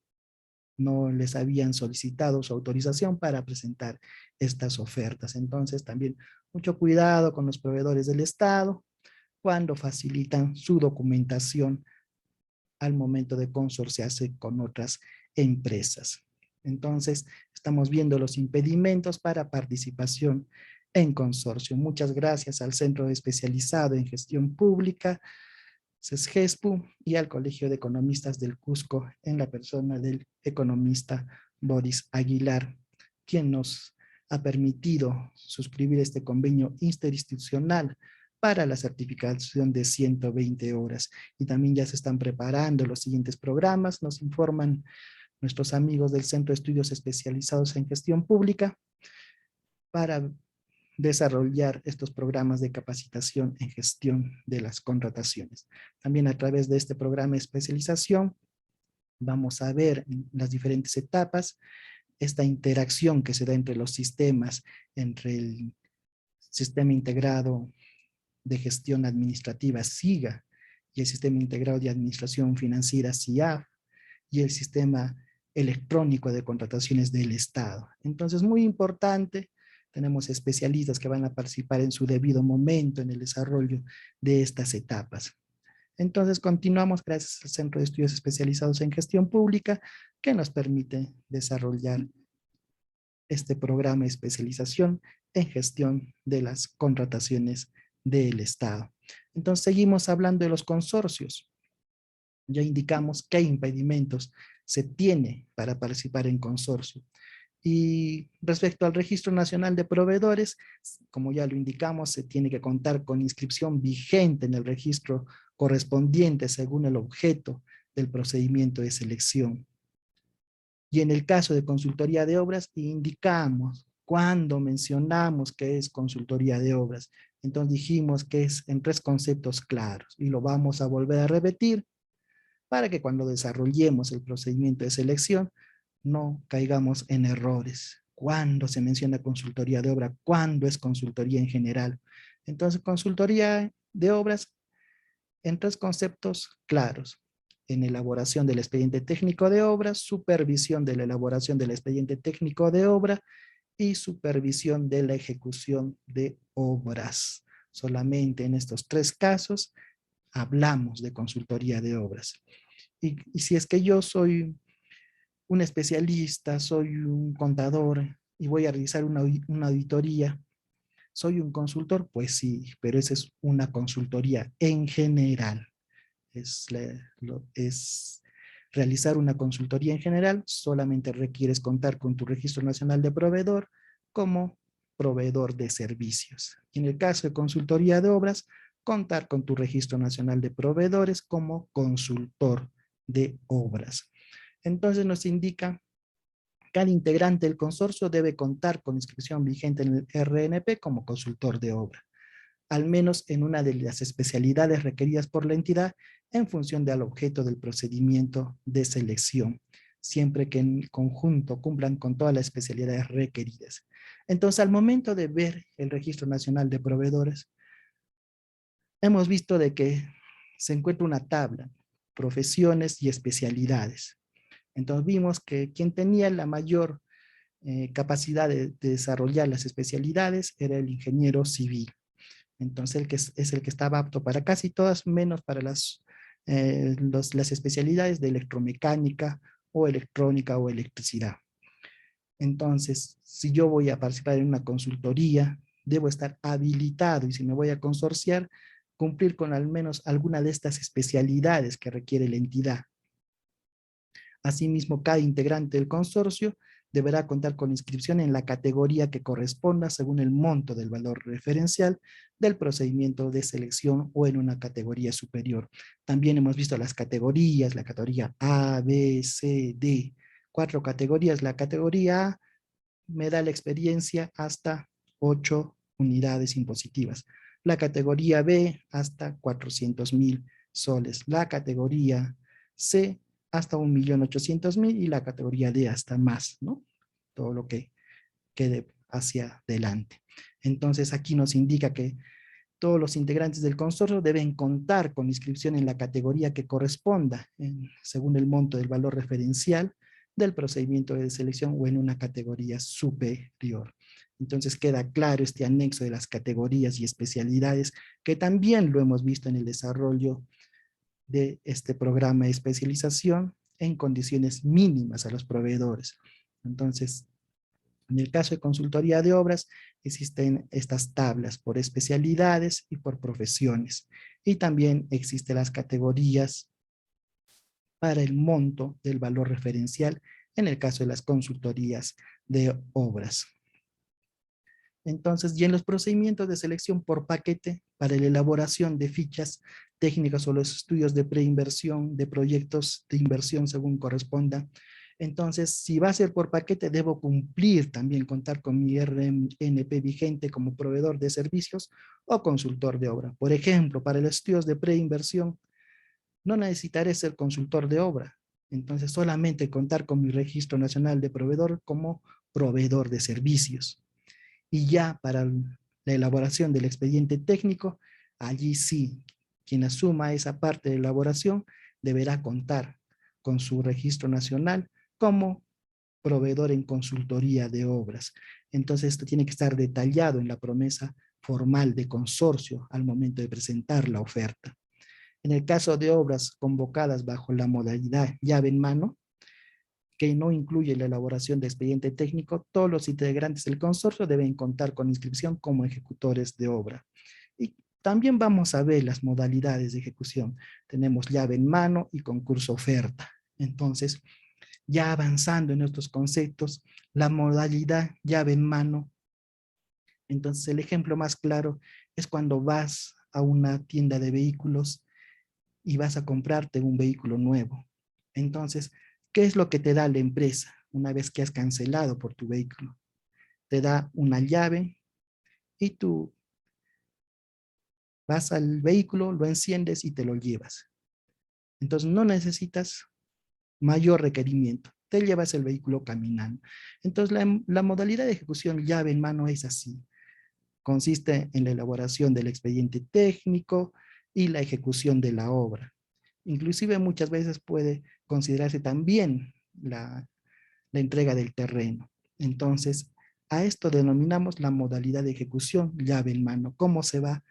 les habían solicitado su autorización para presentar estas ofertas. Entonces también mucho cuidado con los proveedores del Estado cuando facilitan su documentación al momento de consorciarse con otras empresas. Entonces, estamos viendo los impedimentos para participación en consorcio. Muchas gracias al Centro Especializado en Gestión Pública, CESGESPU, y al Colegio de Economistas del Cusco, en la persona del economista Boris Aguilar, quien nos ha permitido suscribir este convenio interinstitucional para la certificación de 120 horas. Y también ya se están preparando los siguientes programas, nos informan nuestros amigos del Centro de Estudios Especializados en Gestión Pública, para desarrollar estos programas de capacitación en gestión de las contrataciones. También a través de este programa de especialización vamos a ver en las diferentes etapas esta interacción que se da entre los sistemas, entre el Sistema Integrado de Gestión Administrativa, SIGA, y el Sistema Integrado de Administración Financiera, SIAF, y el Sistema Electrónico de Contrataciones del Estado. Entonces, muy importante, tenemos especialistas que van a participar en su debido momento en el desarrollo de estas etapas. Entonces, continuamos gracias al Centro de Estudios Especializados en Gestión Pública, que nos permite desarrollar este programa de especialización en gestión de las contrataciones del Estado. Entonces, seguimos hablando de los consorcios. Ya indicamos qué impedimentos se tiene para participar en consorcio. Y respecto al Registro Nacional de Proveedores, como ya lo indicamos, se tiene que contar con inscripción vigente en el registro correspondiente según el objeto del procedimiento de selección. Y en el caso de consultoría de obras, indicamos cuando mencionamos que es consultoría de obras. Entonces dijimos que es en 3 conceptos claros, y lo vamos a volver a repetir para que cuando desarrollemos el procedimiento de selección no caigamos en errores. ¿Cuándo se menciona consultoría de obra? ¿Cuándo es consultoría en general? Entonces, consultoría de obras en 3 conceptos claros: en elaboración del expediente técnico de obra, supervisión de la elaboración del expediente técnico de obra y supervisión de la ejecución de obras. Solamente en estos 3 casos hablamos de consultoría de obras. Y si es que yo soy un especialista, soy un contador y voy a realizar una auditoría, ¿soy un consultor? Pues sí, pero esa es una consultoría en general. Es realizar una consultoría en general, solamente requieres contar con tu Registro Nacional de Proveedor como proveedor de servicios. Y en el caso de consultoría de obras, contar con tu Registro Nacional de Proveedores como consultor de obras. Entonces nos indica: cada integrante del consorcio debe contar con inscripción vigente en el RNP como consultor de obra, al menos en una de las especialidades requeridas por la entidad en función del objeto del procedimiento de selección, siempre que en conjunto cumplan con todas las especialidades requeridas. Entonces, al momento de ver el Registro Nacional de Proveedores, hemos visto de que se encuentra una tabla: profesiones y especialidades. Entonces vimos que quien tenía la mayor capacidad de desarrollar las especialidades era el ingeniero civil. Entonces el que es el que estaba apto para casi todas, menos para las especialidades de electromecánica o electrónica o electricidad. Entonces, si yo voy a participar en una consultoría, debo estar habilitado, y si me voy a consorciar, cumplir con al menos alguna de estas especialidades que requiere la entidad. Asimismo, cada integrante del consorcio deberá contar con inscripción en la categoría que corresponda según el monto del valor referencial del procedimiento de selección o en una categoría superior. También hemos visto las categorías: la categoría A, B, C, D. 4 categorías. La categoría A me da la experiencia hasta 8 unidades impositivas. La categoría B hasta 400.000 soles. La categoría C hasta 1.800.000 y la categoría D hasta más, ¿no? Todo lo que quede hacia adelante. Entonces aquí nos indica que todos los integrantes del consorcio deben contar con inscripción en la categoría que corresponda, según el monto del valor referencial del procedimiento de selección o en una categoría superior. Entonces queda claro este anexo de las categorías y especialidades que también lo hemos visto en el desarrollo de este programa de especialización en condiciones mínimas a los proveedores. Entonces, en el caso de consultoría de obras, existen estas tablas por especialidades y por profesiones. Y también existen las categorías para el monto del valor referencial en el caso de las consultorías de obras. Entonces, y en los procedimientos de selección por paquete para la elaboración de fichas técnicas o los estudios de preinversión, de proyectos de inversión según corresponda. Entonces, si va a ser por paquete, debo cumplir también, contar con mi RNP vigente como proveedor de servicios o consultor de obra. Por ejemplo, para los estudios de preinversión, no necesitaré ser consultor de obra. Entonces, solamente contar con mi registro nacional de proveedor como proveedor de servicios. Y ya para la elaboración del expediente técnico, allí sí, quien asuma esa parte de elaboración deberá contar con su registro nacional como proveedor en consultoría de obras. Entonces esto tiene que estar detallado en la promesa formal de consorcio al momento de presentar la oferta. En el caso de obras convocadas bajo la modalidad llave en mano, que no incluye la elaboración de expediente técnico, todos los integrantes del consorcio deben contar con inscripción como ejecutores de obra. Y también vamos a ver las modalidades de ejecución. Tenemos llave en mano y concurso oferta. Entonces, ya avanzando en estos conceptos, la modalidad llave en mano. Entonces, el ejemplo más claro es cuando vas a una tienda de vehículos y vas a comprarte un vehículo nuevo. Entonces, ¿qué es lo que te da la empresa una vez que has cancelado por tu vehículo? Te da una llave y tú vas al vehículo, lo enciendes y te lo llevas. Entonces no necesitas mayor requerimiento. Te llevas el vehículo caminando. Entonces la modalidad de ejecución llave en mano es así. Consiste en la elaboración del expediente técnico y la ejecución de la obra. Inclusive muchas veces puede considerarse también la entrega del terreno. Entonces, a esto denominamos la modalidad de ejecución llave en mano. ¿Cómo se va a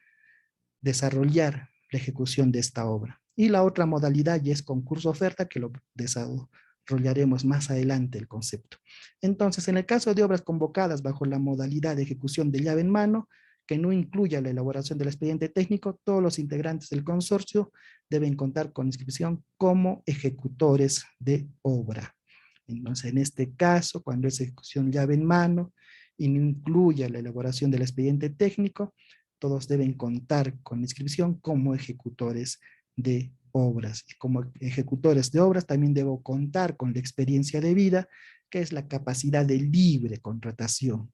desarrollar la ejecución de esta obra? Y la otra modalidad ya es concurso oferta, que lo desarrollaremos más adelante el concepto. Entonces, en el caso de obras convocadas bajo la modalidad de ejecución de llave en mano, que no incluya la elaboración del expediente técnico, todos los integrantes del consorcio deben contar con inscripción como ejecutores de obra. Entonces, en este caso, cuando es ejecución llave en mano y no incluya la elaboración del expediente técnico, todos deben contar con inscripción como ejecutores de obras. Y como ejecutores de obras también debo contar con la experiencia de vida, que es la capacidad de libre contratación.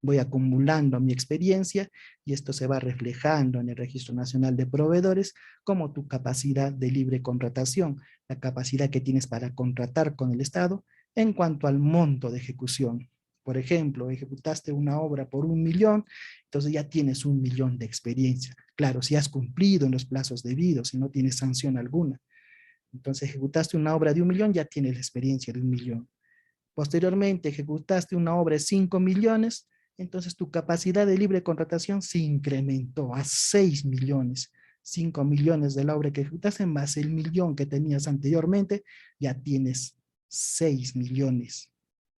Voy acumulando mi experiencia y esto se va reflejando en el Registro Nacional de Proveedores como tu capacidad de libre contratación, la capacidad que tienes para contratar con el Estado en cuanto al monto de ejecución. Por ejemplo, ejecutaste una obra por 1.000.000, entonces ya tienes 1.000.000 de experiencia. Claro, si has cumplido en los plazos debidos, si no tienes sanción alguna. Entonces ejecutaste una obra de 1.000.000, ya tienes la experiencia de 1.000.000. Posteriormente ejecutaste una obra de 5 millones, entonces tu capacidad de libre contratación se incrementó a 6 millones. 5 millones de la obra que ejecutaste más el 1.000.000 que tenías anteriormente, ya tienes 6 millones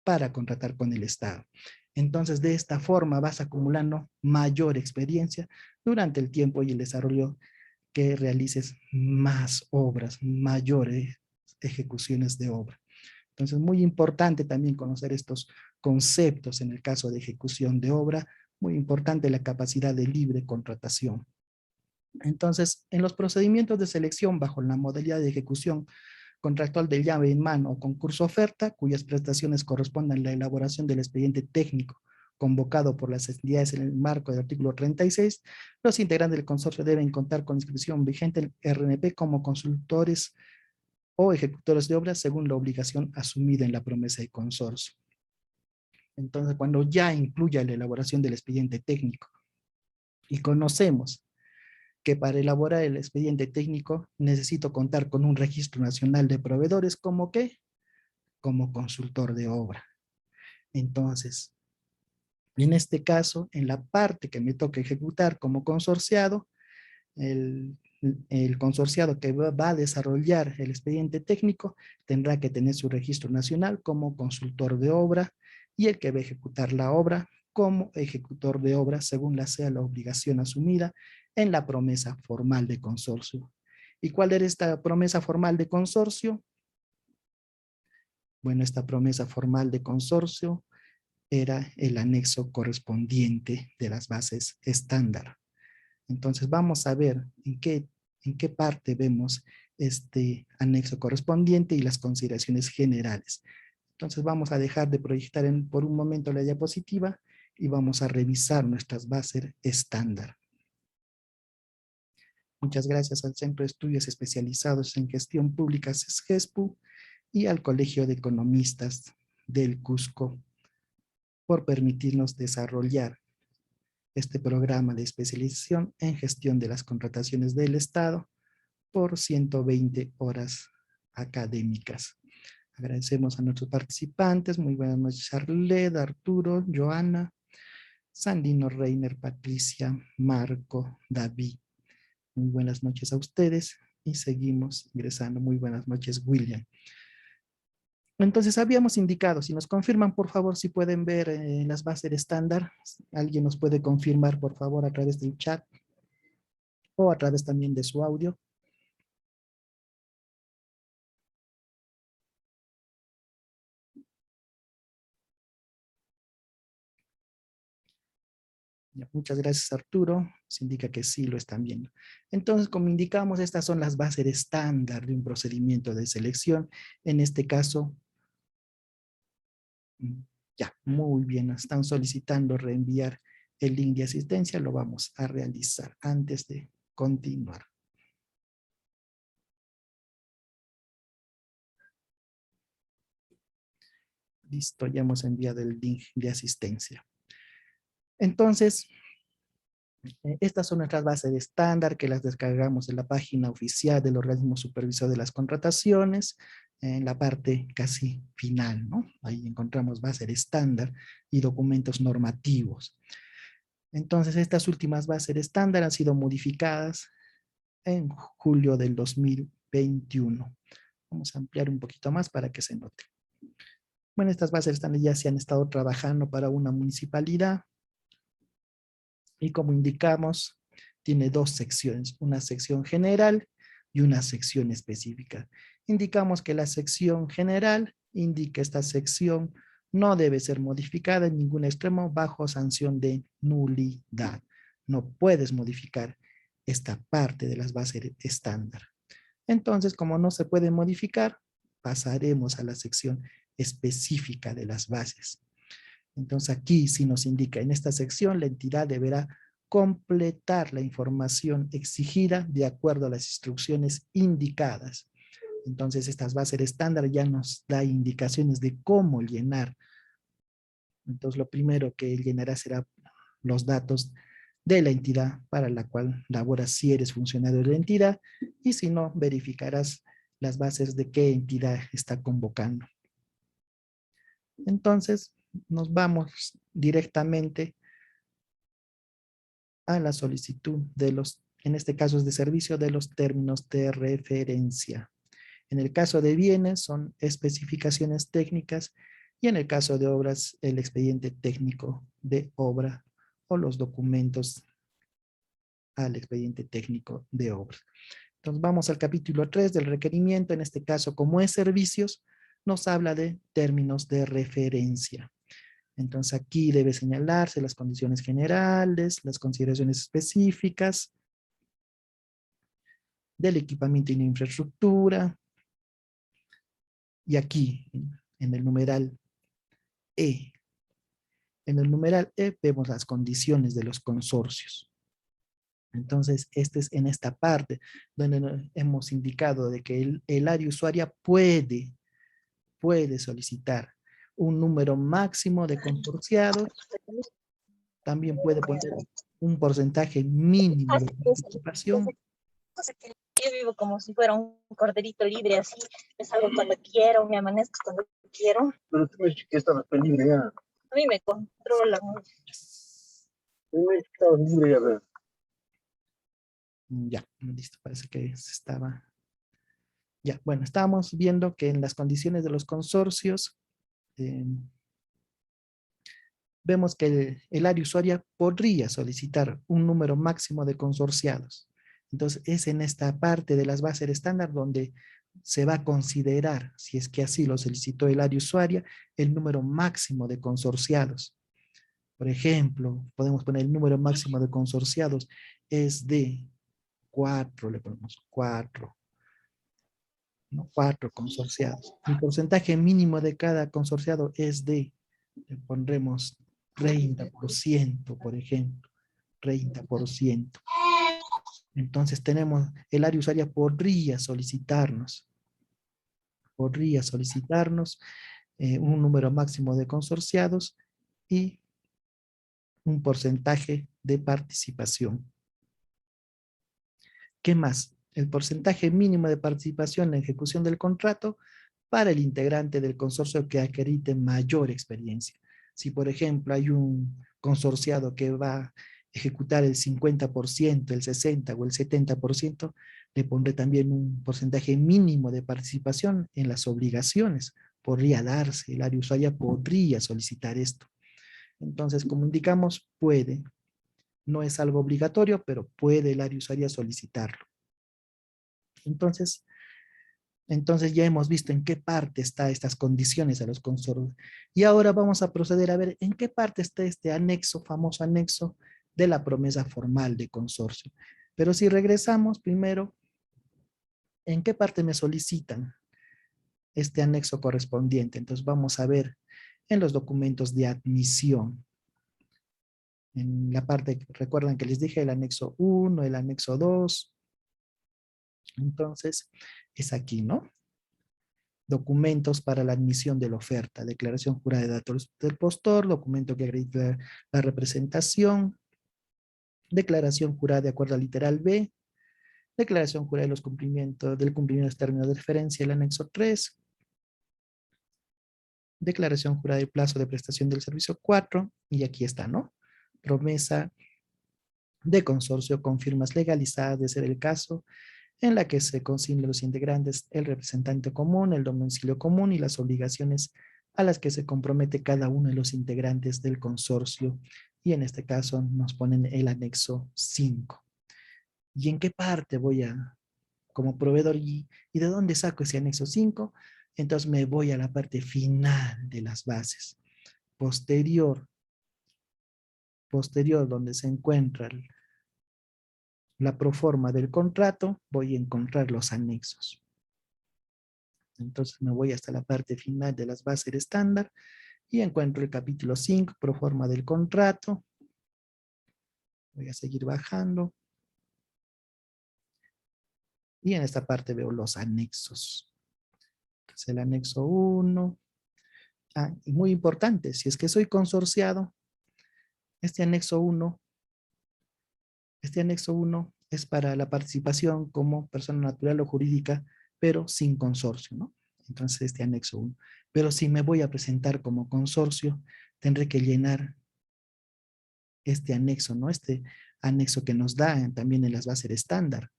para contratar con el Estado. Entonces de esta forma vas acumulando mayor experiencia durante el tiempo y el desarrollo que realices más obras, mayores ejecuciones de obra. Entonces, muy importante también conocer estos conceptos en el caso de ejecución de obra, muy importante la capacidad de libre contratación. Entonces, en los procedimientos de selección bajo la modalidad de ejecución contractual de llave en mano o concurso oferta, cuyas prestaciones correspondan a la elaboración del expediente técnico convocado por las entidades en el marco del artículo 36, los integrantes del consorcio deben contar con inscripción vigente en RNP como consultores o ejecutores de obras según la obligación asumida en la promesa de consorcio. Entonces, cuando ya incluya la elaboración del expediente técnico y conocemos que para elaborar el expediente técnico necesito contar con un registro nacional de proveedores, ¿como qué? Como consultor de obra. Entonces, en este caso, en la parte que me toca ejecutar como consorciado, el, el consorciado que va a desarrollar el expediente técnico tendrá que tener su registro nacional como consultor de obra y el que va a ejecutar la obra como ejecutor de obra según sea la obligación asumida en la promesa formal de consorcio. ¿Y cuál era esta promesa formal de consorcio? Bueno, esta promesa formal de consorcio era el anexo correspondiente de las bases estándar. Entonces vamos a ver en qué parte vemos este anexo correspondiente y las consideraciones generales. Entonces vamos a dejar de proyectar por un momento la diapositiva y vamos a revisar nuestras bases estándar. Muchas gracias al Centro de Estudios Especializados en Gestión Pública CESGESPU y al Colegio de Economistas del Cusco por permitirnos desarrollar este programa de especialización en gestión de las contrataciones del Estado por 120 horas académicas. Agradecemos a nuestros participantes. Muy buenas noches, Arled, Arturo, Joana, Sandino, Reiner, Patricia, Marco, David. Muy buenas noches a ustedes y seguimos ingresando. Muy buenas noches, William. Entonces habíamos indicado, si nos confirman por favor si pueden ver las bases estándar, alguien nos puede confirmar por favor a través del chat o a través también de su audio. Ya, muchas gracias Arturo, se indica que sí lo están viendo. Entonces, como indicamos, estas son las bases estándar de un procedimiento de selección. En este caso, ya, muy bien, están solicitando reenviar el link de asistencia, lo vamos a realizar antes de continuar. Listo, ya hemos enviado el link de asistencia. Entonces, estas son nuestras bases de estándar que las descargamos en la página oficial del organismo supervisor de las contrataciones, en la parte casi final, ¿no? Ahí encontramos bases de estándar y documentos normativos. Entonces, estas últimas bases de estándar han sido modificadas en julio del 2021. Vamos a ampliar un poquito más para que se note. Bueno, estas bases de estándar ya se han estado trabajando para una municipalidad y como indicamos, tiene dos secciones, una sección general y una sección específica. Indicamos que la sección general indica esta sección no debe ser modificada en ningún extremo bajo sanción de nulidad. No puedes modificar esta parte de las bases estándar. Entonces, como no se puede modificar, pasaremos a la sección específica de las bases. Entonces aquí sí nos indica, en esta sección la entidad deberá completar la información exigida de acuerdo a las instrucciones indicadas. Entonces estas bases estándar ya nos da indicaciones de cómo llenar. Entonces lo primero que llenará será los datos de la entidad para la cual laboras si eres funcionario de la entidad y si no, verificarás las bases de qué entidad está convocando. Entonces nos vamos directamente a la solicitud de los, en este caso es de servicio, de los términos de referencia. En el caso de bienes son especificaciones técnicas y en el caso de obras el expediente técnico de obra o los documentos al expediente técnico de obra. Entonces vamos al capítulo 3 del requerimiento, en este caso como es servicios, nos habla de términos de referencia. Entonces aquí debe señalarse las condiciones generales, las consideraciones específicas del equipamiento y la infraestructura. Y aquí, en el numeral E, En el numeral E vemos las condiciones de los consorcios. Entonces, este es en esta parte donde hemos indicado de que el área usuaria puede solicitar un número máximo de consorciados, también puede poner un porcentaje mínimo de participación. Yo vivo como si fuera un corderito libre, así, me salgo cuando quiero, me amanezco cuando quiero. Pero tú me has dicho que estabas libre ya. A mí me controlan. Tú me has dicho que estabas libre ya, ¿verdad? Ya, listo, parece que se estaba. Ya, bueno, estábamos viendo que en las condiciones de los consorcios, vemos que el área usuaria podría solicitar un número máximo de consorciados. Entonces, es en esta parte de las bases estándar donde se va a considerar, si es que así lo solicitó el área usuaria, el número máximo de consorciados. Por ejemplo, podemos poner el número máximo de consorciados es de 4, le ponemos 4, ¿no? 4 consorciados. El porcentaje mínimo de cada consorciado es de, le pondremos 30%, por ejemplo, 30%. Entonces tenemos, el área usuaria podría solicitarnos un número máximo de consorciados y un porcentaje de participación. ¿Qué más? El porcentaje mínimo de participación en la ejecución del contrato para el integrante del consorcio que acredite mayor experiencia. Si, por ejemplo, hay un consorciado que va a ejecutar el 50%, el 60% o el 70%, le pondré también un porcentaje mínimo de participación en las obligaciones. Podría darse, el área usuaria podría solicitar esto. Entonces, como indicamos, puede. No es algo obligatorio, pero puede el área usuaria solicitarlo. Entonces ya hemos visto en qué parte están estas condiciones a los consorcios. Y ahora vamos a proceder a ver en qué parte está este anexo, famoso anexo de la promesa formal de consorcio. Pero si regresamos primero, ¿en qué parte me solicitan este anexo correspondiente? Entonces vamos a ver en los documentos de admisión. En la parte, recuerdan que les dije el anexo 1, el anexo 2. Entonces, es aquí, ¿no? Documentos para la admisión de la oferta, declaración jurada de datos del postor, documento que acredita la representación, declaración jurada de acuerdo al literal B, declaración jurada de los cumplimientos, del cumplimiento de los términos de referencia, el anexo 3, declaración jurada de plazo de prestación del servicio 4, y aquí está, ¿no? Promesa de consorcio con firmas legalizadas de ser el caso, en la que se consignan los integrantes, el representante común, el domicilio común y las obligaciones a las que se compromete cada uno de los integrantes del consorcio. Y en este caso nos ponen el anexo 5. ¿Y en qué parte voy a, como proveedor, y de dónde saco ese anexo 5? Entonces me voy a la parte final de las bases. Posterior donde se encuentra la proforma del contrato, voy a encontrar los anexos. Entonces me voy hasta la parte final de las bases estándar y encuentro el capítulo 5, proforma del contrato. Voy a seguir bajando. Y en esta parte veo los anexos. Entonces el anexo 1. Y muy importante, si es que soy consorciado, este anexo 1 es para la participación como persona natural o jurídica, pero sin consorcio, ¿no? Entonces este anexo 1. Pero si me voy a presentar como consorcio, tendré que llenar este anexo, ¿no? Este anexo que nos da también en las bases estándar.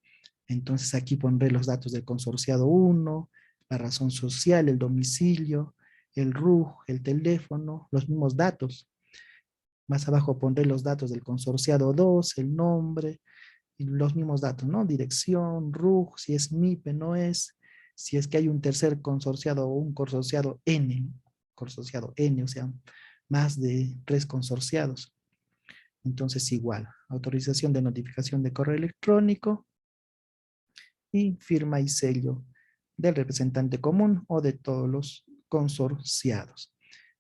Entonces aquí pondré los datos del consorciado 1, la razón social, el domicilio, el RUJ, el teléfono, los mismos datos. Más abajo pondré los datos del consorciado 2, el nombre, y los mismos datos, ¿no? Dirección, RUJ, si es MIPE, no es, si es que hay un tercer consorciado o un consorciado N, o sea, más de 3 consorciados. Entonces igual, autorización de notificación de correo electrónico y firma y sello del representante común o de todos los consorciados.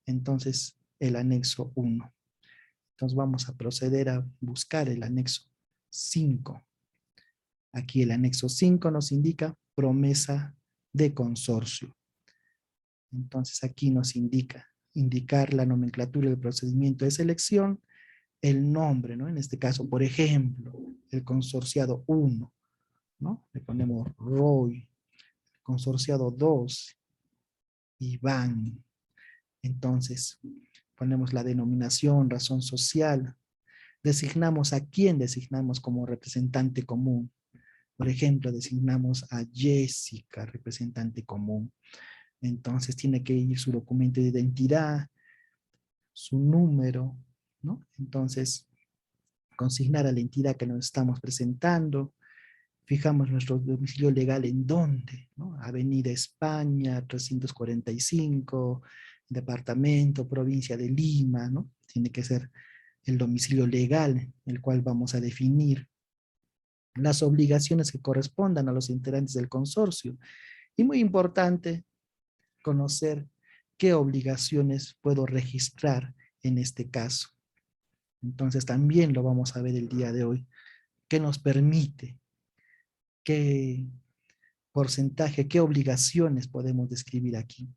Entonces, el anexo 1. Entonces vamos a proceder a buscar el anexo 5. Aquí el anexo 5 nos indica promesa de consorcio. Entonces aquí nos indicar la nomenclatura del procedimiento de selección, el nombre, ¿no? En este caso, por ejemplo, el consorciado 1, ¿no? Le ponemos Roy, consorciado 2, Iván. Entonces, ponemos la denominación, razón social, designamos a quién designamos como representante común. Por ejemplo, designamos a Jessica, representante común. Entonces tiene que ir su documento de identidad, su número, ¿no? Entonces, consignar a la entidad que nos estamos presentando, fijamos nuestro domicilio legal en dónde, ¿no? Avenida España, 345, departamento, provincia de Lima, ¿no? Tiene que ser el domicilio legal, el cual vamos a definir las obligaciones que correspondan a los integrantes del consorcio. Y muy importante, conocer qué obligaciones puedo registrar en este caso. Entonces también lo vamos a ver el día de hoy. ¿Qué nos permite? ¿Qué porcentaje, qué obligaciones podemos describir aquí?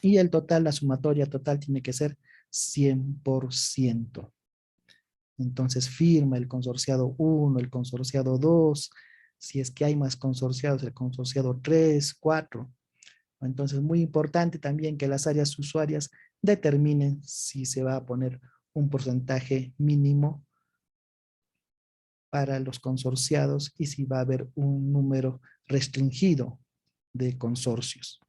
Y el total, la sumatoria total tiene que ser 100%. Entonces firma el consorciado 1, el consorciado 2, si es que hay más consorciados, el consorciado 3, 4. Entonces muy importante también que las áreas usuarias determinen si se va a poner un porcentaje mínimo para los consorciados y si va a haber un número restringido de consorcios.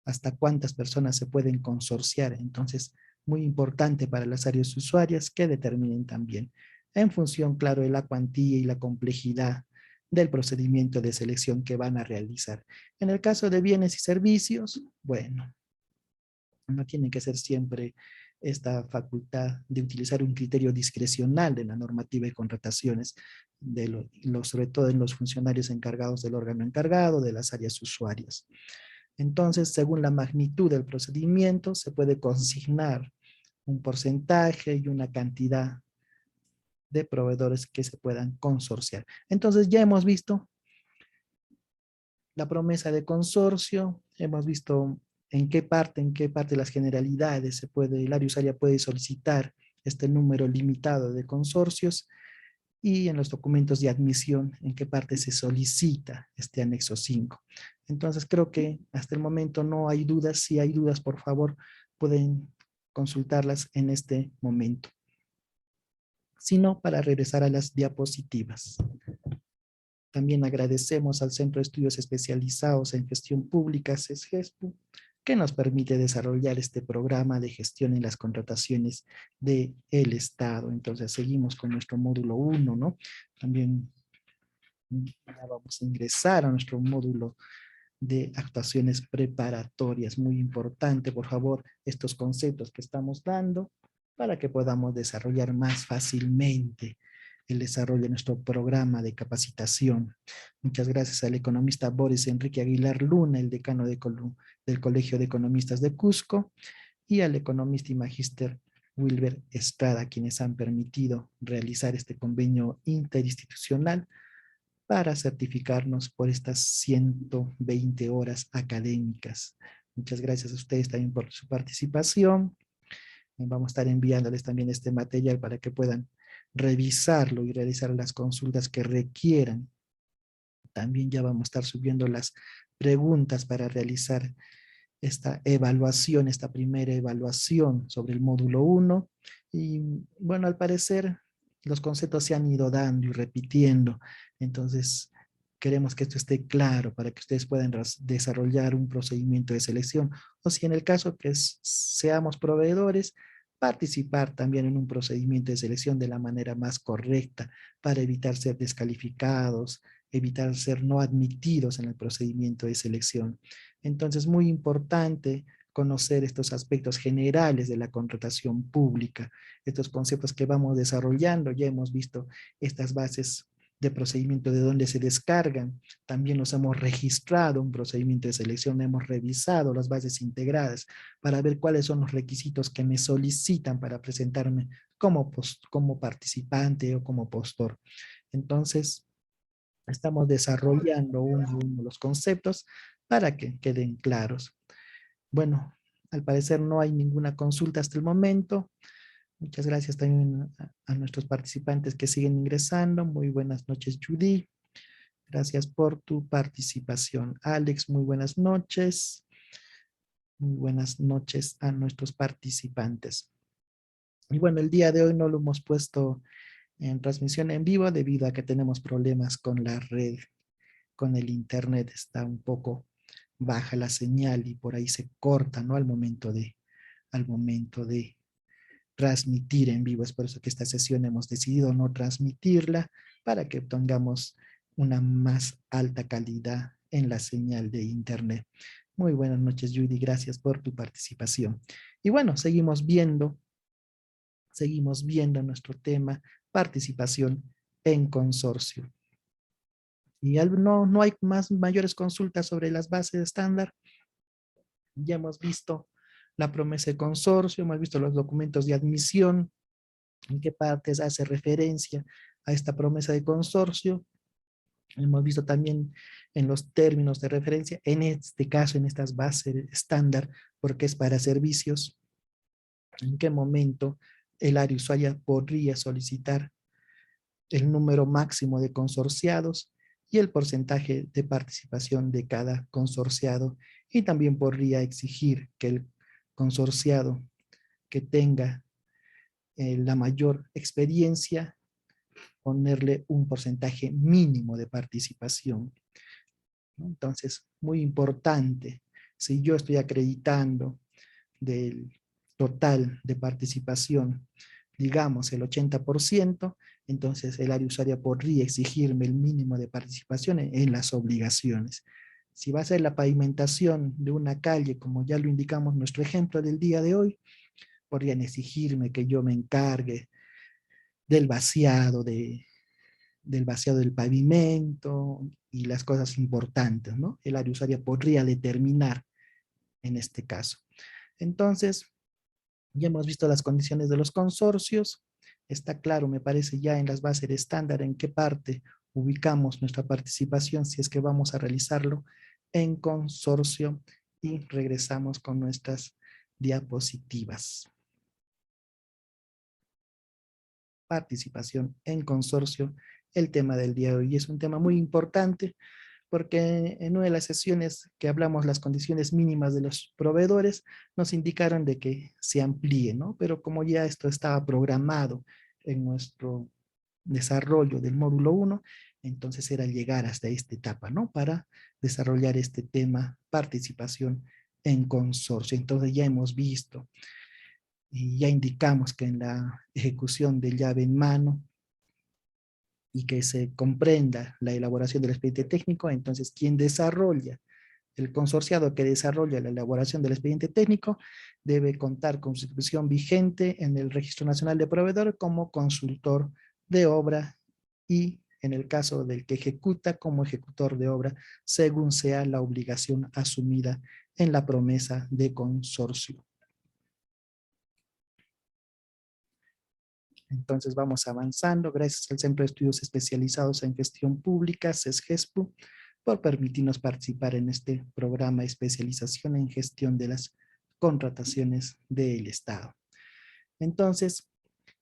Hasta cuántas personas se pueden consorciar. Entonces, muy importante para las áreas usuarias que determinen también, en función, claro, de la cuantía y la complejidad del procedimiento de selección que van a realizar. En el caso de bienes y servicios, bueno, no tiene que ser siempre esta facultad de utilizar un criterio discrecional de la normativa de contrataciones, sobre todo en los funcionarios encargados del órgano encargado, de las áreas usuarias. Entonces, según la magnitud del procedimiento, se puede consignar un porcentaje y una cantidad de proveedores que se puedan consorciar. Entonces, ya hemos visto la promesa de consorcio, hemos visto en qué parte de las generalidades el área usuaria puede solicitar este número limitado de consorcios, y en los documentos de admisión en qué parte se solicita este anexo 5. Entonces creo que hasta el momento no hay dudas. Si hay dudas, por favor, pueden consultarlas en este momento. Si no, para regresar a las diapositivas. También agradecemos al Centro de Estudios Especializados en Gestión Pública, CESGESPU, que nos permite desarrollar este programa de gestión en las contrataciones del Estado. Entonces seguimos con nuestro módulo 1, ¿no? También ya vamos a ingresar a nuestro módulo de actuaciones preparatorias. Muy importante, por favor, estos conceptos que estamos dando para que podamos desarrollar más fácilmente el desarrollo de nuestro programa de capacitación. Muchas gracias al economista Boris Enrique Aguilar Luna, el decano del Colegio de Economistas de Cusco, y al economista y magíster Wilber Estrada, quienes han permitido realizar este convenio interinstitucional para certificarnos por estas 120 horas académicas. Muchas gracias a ustedes también por su participación. Vamos a estar enviándoles también este material para que puedan revisarlo y realizar las consultas que requieran. También ya vamos a estar subiendo las preguntas para realizar esta evaluación, esta primera evaluación sobre el módulo 1. Y bueno, al parecer los conceptos se han ido dando y repitiendo. Entonces, queremos que esto esté claro para que ustedes puedan desarrollar un procedimiento de selección. O si en el caso que seamos proveedores, participar también en un procedimiento de selección de la manera más correcta para evitar ser descalificados, evitar ser no admitidos en el procedimiento de selección. Entonces, muy importante conocer estos aspectos generales de la contratación pública, estos conceptos que vamos desarrollando. Ya hemos visto estas bases de procedimiento de dónde se descargan. También los hemos registrado, un procedimiento de selección, hemos revisado las bases integradas para ver cuáles son los requisitos que me solicitan para presentarme como participante o como postor. Entonces, estamos desarrollando uno a uno los conceptos para que queden claros. Bueno, al parecer no hay ninguna consulta hasta el momento. Muchas gracias también a nuestros participantes que siguen ingresando. Muy buenas noches, Judy. Gracias por tu participación. Alex, muy buenas noches. Muy buenas noches a nuestros participantes. Y bueno, el día de hoy no lo hemos puesto en transmisión en vivo debido a que tenemos problemas con la red, con el internet. Está un poco baja la señal y por ahí se corta, ¿no? Al momento de transmitir en vivo. Es por eso que esta sesión hemos decidido no transmitirla para que tengamos una más alta calidad en la señal de internet. Muy buenas noches, Judy. Gracias por tu participación. Y bueno, seguimos viendo nuestro tema, participación en consorcio. Y no hay mayores consultas sobre las bases estándar. Ya hemos visto la promesa de consorcio, hemos visto los documentos de admisión, en qué partes hace referencia a esta promesa de consorcio. Hemos visto también en los términos de referencia, en este caso, en estas bases estándar, porque es para servicios, en qué momento el área usuaria podría solicitar el número máximo de consorciados y el porcentaje de participación de cada consorciado, y también podría exigir que el consorciado que tenga la mayor experiencia, ponerle un porcentaje mínimo de participación, ¿no? Entonces, muy importante, si yo estoy acreditando del total de participación, digamos el 80%, entonces el área usuaria podría exigirme el mínimo de participación en las obligaciones. Si va a ser la pavimentación de una calle, como ya lo indicamos en nuestro ejemplo del día de hoy, podrían exigirme que yo me encargue del vaciado, del vaciado del pavimento y las cosas importantes, ¿no? El área usuaria podría determinar en este caso. Entonces, ya hemos visto las condiciones de los consorcios. Está claro, me parece, ya en las bases de estándar en qué parte ubicamos nuestra participación si es que vamos a realizarlo en consorcio, y regresamos con nuestras diapositivas. Participación en consorcio, el tema del día de hoy. Es un tema muy importante porque en una de las sesiones que hablamos las condiciones mínimas de los proveedores, nos indicaron de que se amplíe, ¿no? Pero como ya esto estaba programado en nuestro desarrollo del módulo 1, entonces era llegar hasta esta etapa, ¿no? Para desarrollar este tema, participación en consorcio. Entonces ya hemos visto y ya indicamos que en la ejecución de llave en mano y que se comprenda la elaboración del expediente técnico, entonces quien desarrolla, el consorciado que desarrolla la elaboración del expediente técnico debe contar con su inscripción vigente en el Registro Nacional de Proveedor como consultor de obra, y en el caso del que ejecuta, como ejecutor de obra, según sea la obligación asumida en la promesa de consorcio. Entonces vamos avanzando. Gracias al Centro de Estudios Especializados en Gestión Pública, CESGESPU, por permitirnos participar en este programa de especialización en gestión de las contrataciones del Estado. Entonces,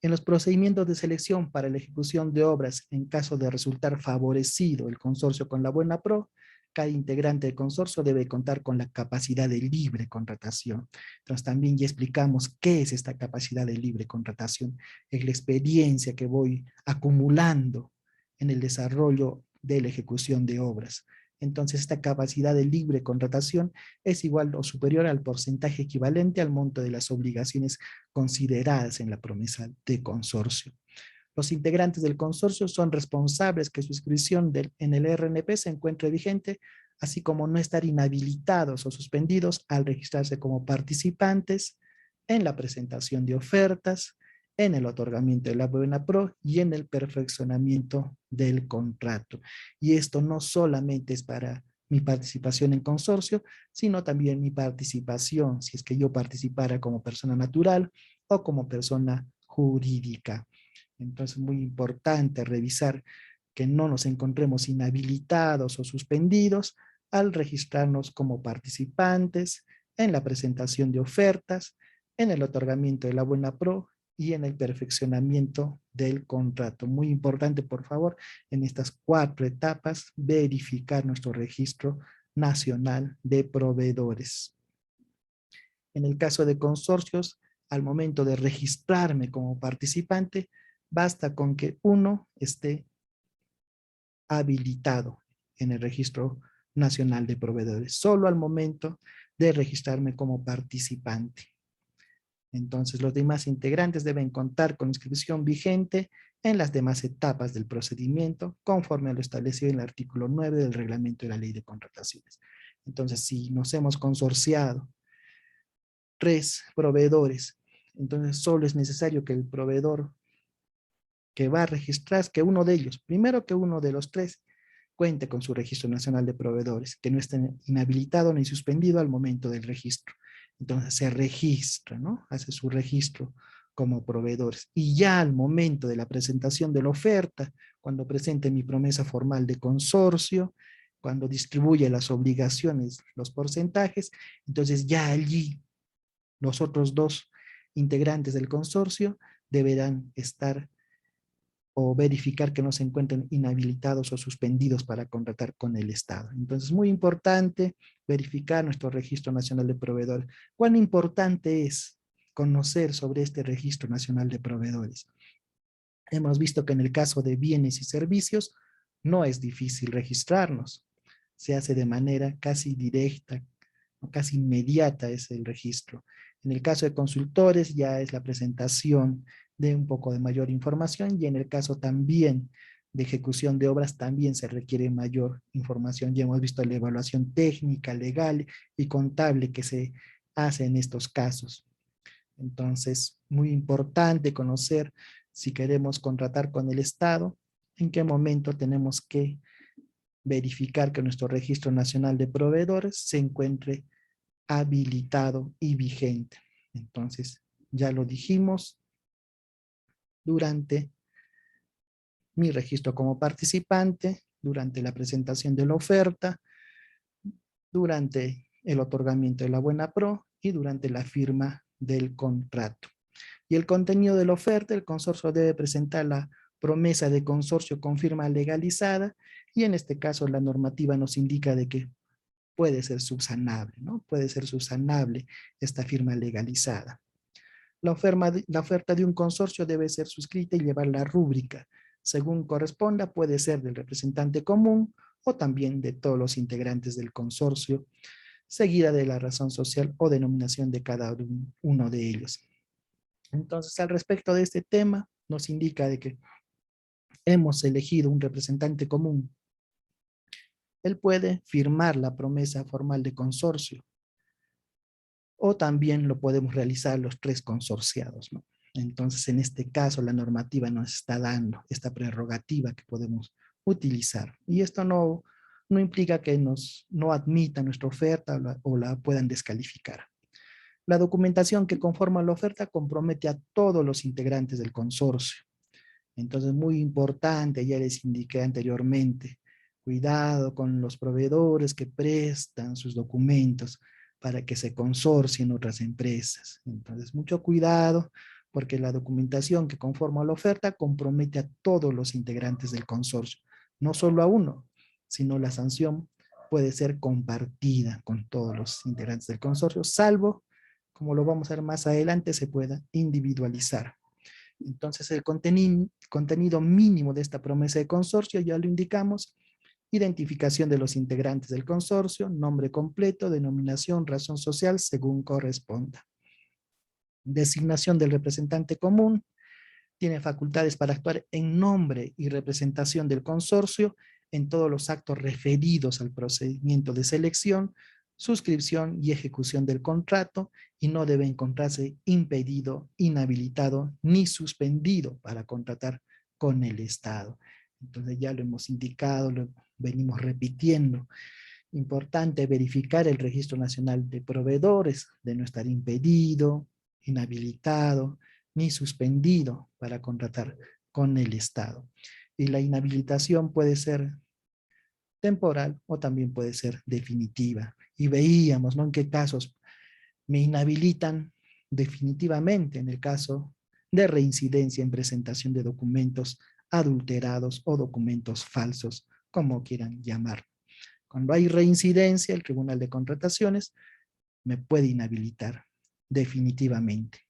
en los procedimientos de selección para la ejecución de obras, en caso de resultar favorecido el consorcio con la buena pro, cada integrante del consorcio debe contar con la capacidad de libre contratación. Entonces también ya explicamos qué es esta capacidad de libre contratación. Es la experiencia que voy acumulando en el desarrollo de la ejecución de obras. Entonces esta capacidad de libre contratación es igual o superior al porcentaje equivalente al monto de las obligaciones consideradas en la promesa de consorcio. Los integrantes del consorcio son responsables que su inscripción en el RNP se encuentre vigente, así como no estar inhabilitados o suspendidos al registrarse como participantes en la presentación de ofertas, en el otorgamiento de la buena pro y en el perfeccionamiento del contrato. Y esto no solamente es para mi participación en consorcio, sino también mi participación, si es que yo participara como persona natural o como persona jurídica. Entonces, muy importante revisar que no nos encontremos inhabilitados o suspendidos al registrarnos como participantes en la presentación de ofertas, en el otorgamiento de la buena pro y en el perfeccionamiento del contrato. Muy importante, por favor, en estas 4 etapas, verificar nuestro registro nacional de proveedores. En el caso de consorcios, al momento de registrarme como participante, basta con que uno esté habilitado en el registro nacional de proveedores, solo al momento de registrarme como participante. Entonces, los demás integrantes deben contar con inscripción vigente en las demás etapas del procedimiento, conforme a lo establecido en el artículo 9 del reglamento de la ley de contrataciones. Entonces, si nos hemos consorciado 3 proveedores, entonces solo es necesario que el proveedor que va a registrar, que uno de ellos, primero que uno de los 3, cuente con su registro nacional de proveedores, que no esté inhabilitado ni suspendido al momento del registro. Entonces se registra, ¿no? Hace su registro como proveedores. Y ya al momento de la presentación de la oferta, cuando presente mi promesa formal de consorcio, cuando distribuye las obligaciones, los porcentajes, entonces ya allí los otros 2 integrantes del consorcio deberán estar o verificar que no se encuentren inhabilitados o suspendidos para contratar con el Estado. Entonces, muy importante verificar nuestro Registro Nacional de Proveedores. ¿Cuán importante es conocer sobre este Registro Nacional de Proveedores? Hemos visto que en el caso de bienes y servicios no es difícil registrarnos. Se hace de manera casi directa, casi inmediata es el registro. En el caso de consultores ya es la presentación de un poco de mayor información y en el caso también de ejecución de obras también se requiere mayor información. Ya hemos visto la evaluación técnica, legal y contable que se hace en estos casos. Entonces, muy importante conocer si queremos contratar con el Estado, en qué momento tenemos que verificar que nuestro Registro Nacional de Proveedores se encuentre habilitado y vigente. Entonces, ya lo dijimos, durante mi registro como participante, durante la presentación de la oferta, durante el otorgamiento de la buena pro y durante la firma del contrato. Y el contenido de la oferta, el consorcio debe presentar la promesa de consorcio con firma legalizada y en este caso la normativa nos indica de que puede ser subsanable, ¿no? Puede ser subsanable esta firma legalizada. La oferta de un consorcio debe ser suscrita y llevar la rúbrica. Según corresponda, puede ser del representante común o también de todos los integrantes del consorcio, seguida de la razón social o denominación de cada uno de ellos. Entonces, al respecto de este tema, nos indica de que hemos elegido un representante común. Él puede firmar la promesa formal de consorcio o también lo podemos realizar los 3 consorciados, ¿no? Entonces, en este caso, la normativa nos está dando esta prerrogativa que podemos utilizar. Y esto no implica que no admitan nuestra oferta o la puedan descalificar. La documentación que conforma la oferta compromete a todos los integrantes del consorcio. Entonces, muy importante, ya les indiqué anteriormente, cuidado con los proveedores que prestan sus documentos para que se consorcien otras empresas. Entonces, mucho cuidado, porque la documentación que conforma la oferta compromete a todos los integrantes del consorcio, no solo a uno, sino la sanción puede ser compartida con todos los integrantes del consorcio, salvo, como lo vamos a ver más adelante, se pueda individualizar. Entonces, el contenido mínimo de esta promesa de consorcio, ya lo indicamos: identificación de los integrantes del consorcio, nombre completo, denominación, razón social, según corresponda. Designación del representante común, tiene facultades para actuar en nombre y representación del consorcio en todos los actos referidos al procedimiento de selección, suscripción y ejecución del contrato y no debe encontrarse impedido, inhabilitado ni suspendido para contratar con el Estado. Entonces ya lo hemos indicado, lo venimos repitiendo. Importante verificar el Registro Nacional de Proveedores, de no estar impedido, inhabilitado ni suspendido para contratar con el Estado. Y la inhabilitación puede ser temporal o también puede ser definitiva. Y veíamos, ¿no?, en qué casos me inhabilitan definitivamente, en el caso de reincidencia en presentación de documentos adulterados o documentos falsos, como quieran llamar. Cuando hay reincidencia, el Tribunal de Contrataciones me puede inhabilitar definitivamente.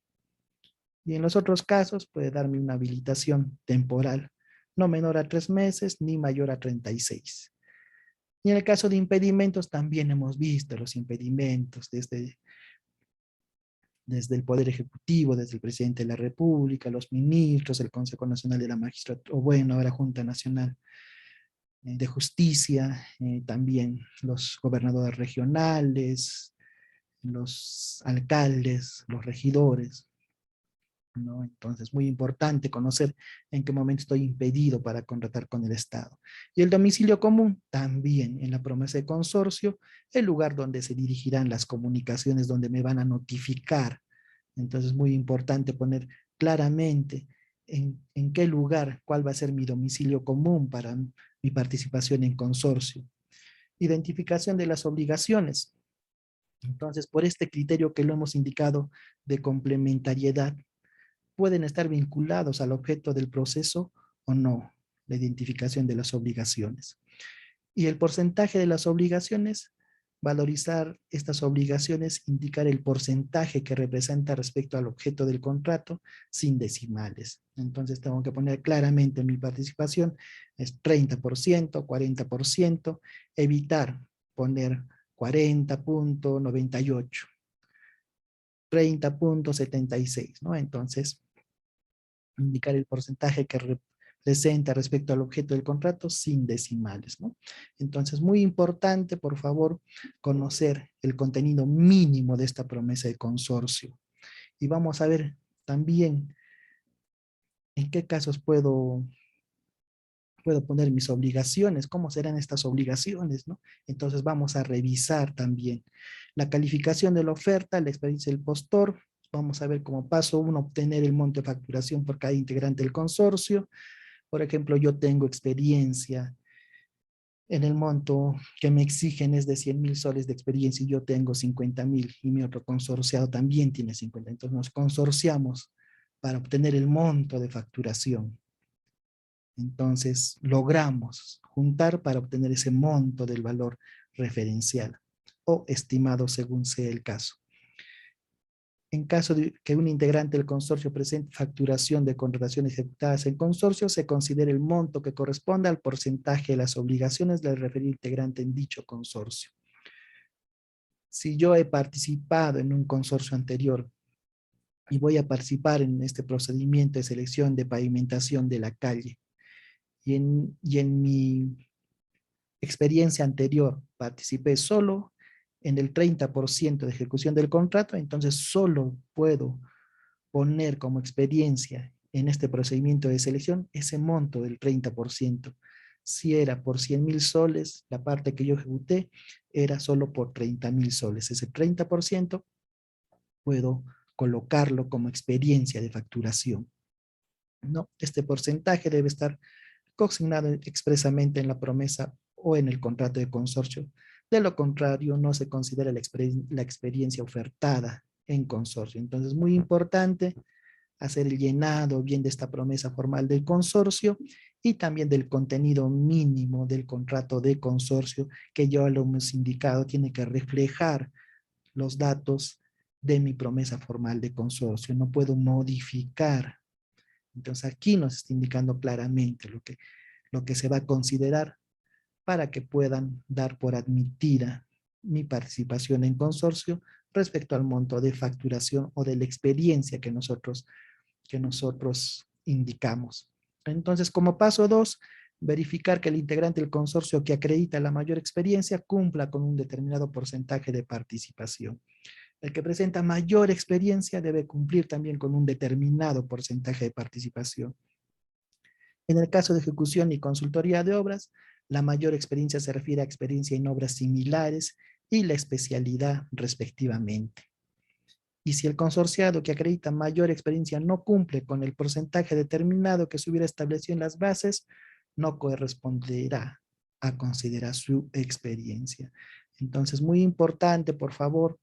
Y en los otros casos puede darme una habilitación temporal, no menor a 3 meses ni mayor a 36. Y en el caso de impedimentos también hemos visto los impedimentos desde el Poder Ejecutivo, desde el Presidente de la República, los ministros, el Consejo Nacional de la Magistratura, o bueno, ahora Junta Nacional de Justicia, también los gobernadores regionales, los alcaldes, los regidores, ¿no? Entonces, muy importante conocer en qué momento estoy impedido para contratar con el Estado. Y el domicilio común, también en la promesa de consorcio, el lugar donde se dirigirán las comunicaciones, donde me van a notificar. Entonces, muy importante poner claramente en qué lugar, cuál va a ser mi domicilio común para mi participación en consorcio. Identificación de las obligaciones. Entonces, por este criterio que lo hemos indicado de complementariedad, pueden estar vinculados al objeto del proceso o no, la identificación de las obligaciones. Y el porcentaje de las obligaciones, valorizar estas obligaciones, indicar el porcentaje que representa respecto al objeto del contrato, sin decimales. Entonces tengo que poner claramente mi participación, es 30%, 40%, evitar poner 40.98, 30.76, ¿no? Entonces, indicar el porcentaje que representa respecto al objeto del contrato sin decimales, ¿no? Entonces, muy importante, por favor, conocer el contenido mínimo de esta promesa de consorcio. Y vamos a ver también en qué casos puedo poner mis obligaciones, cómo serán estas obligaciones, ¿no? Entonces vamos a revisar también la calificación de la oferta, la experiencia del postor. Vamos a ver como paso 1, obtener el monto de facturación por cada integrante del consorcio. Por ejemplo, yo tengo experiencia en el monto que me exigen es de 100.000 soles de experiencia y yo tengo 50.000 y mi otro consorciado también tiene 50. Entonces nos consorciamos para obtener el monto de facturación. Entonces logramos juntar para obtener ese monto del valor referencial o estimado según sea el caso. En caso de que un integrante del consorcio presente facturación de contrataciones ejecutadas en consorcio, se considera el monto que corresponde al porcentaje de las obligaciones del referido integrante en dicho consorcio. Si yo he participado en un consorcio anterior y voy a participar en este procedimiento de selección de pavimentación de la calle, y en mi experiencia anterior participé solo en el 30% de ejecución del contrato, entonces solo puedo poner como experiencia en este procedimiento de selección ese monto del 30%. Si era por 100.000 soles, la parte que yo ejecuté era solo por 30.000 soles. Ese 30% puedo colocarlo como experiencia de facturación, ¿no? Este porcentaje debe estar consignado expresamente en la promesa o en el contrato de consorcio. De lo contrario, no se considera la experiencia ofertada en consorcio. Entonces, muy importante hacer el llenado bien de esta promesa formal del consorcio y también del contenido mínimo del contrato de consorcio que ya lo hemos indicado, tiene que reflejar los datos de mi promesa formal de consorcio. No puedo modificar. Entonces aquí nos está indicando claramente lo que se va a considerar para que puedan dar por admitida mi participación en consorcio respecto al monto de facturación o de la experiencia que nosotros indicamos. Entonces, como paso 2, verificar que el integrante del consorcio que acredita la mayor experiencia cumpla con un determinado porcentaje de participación. El que presenta mayor experiencia debe cumplir también con un determinado porcentaje de participación. En el caso de ejecución y consultoría de obras, la mayor experiencia se refiere a experiencia en obras similares y la especialidad respectivamente. Y si el consorciado que acredita mayor experiencia no cumple con el porcentaje determinado que se hubiera establecido en las bases, no corresponderá a considerar su experiencia. Entonces, muy importante, por favor,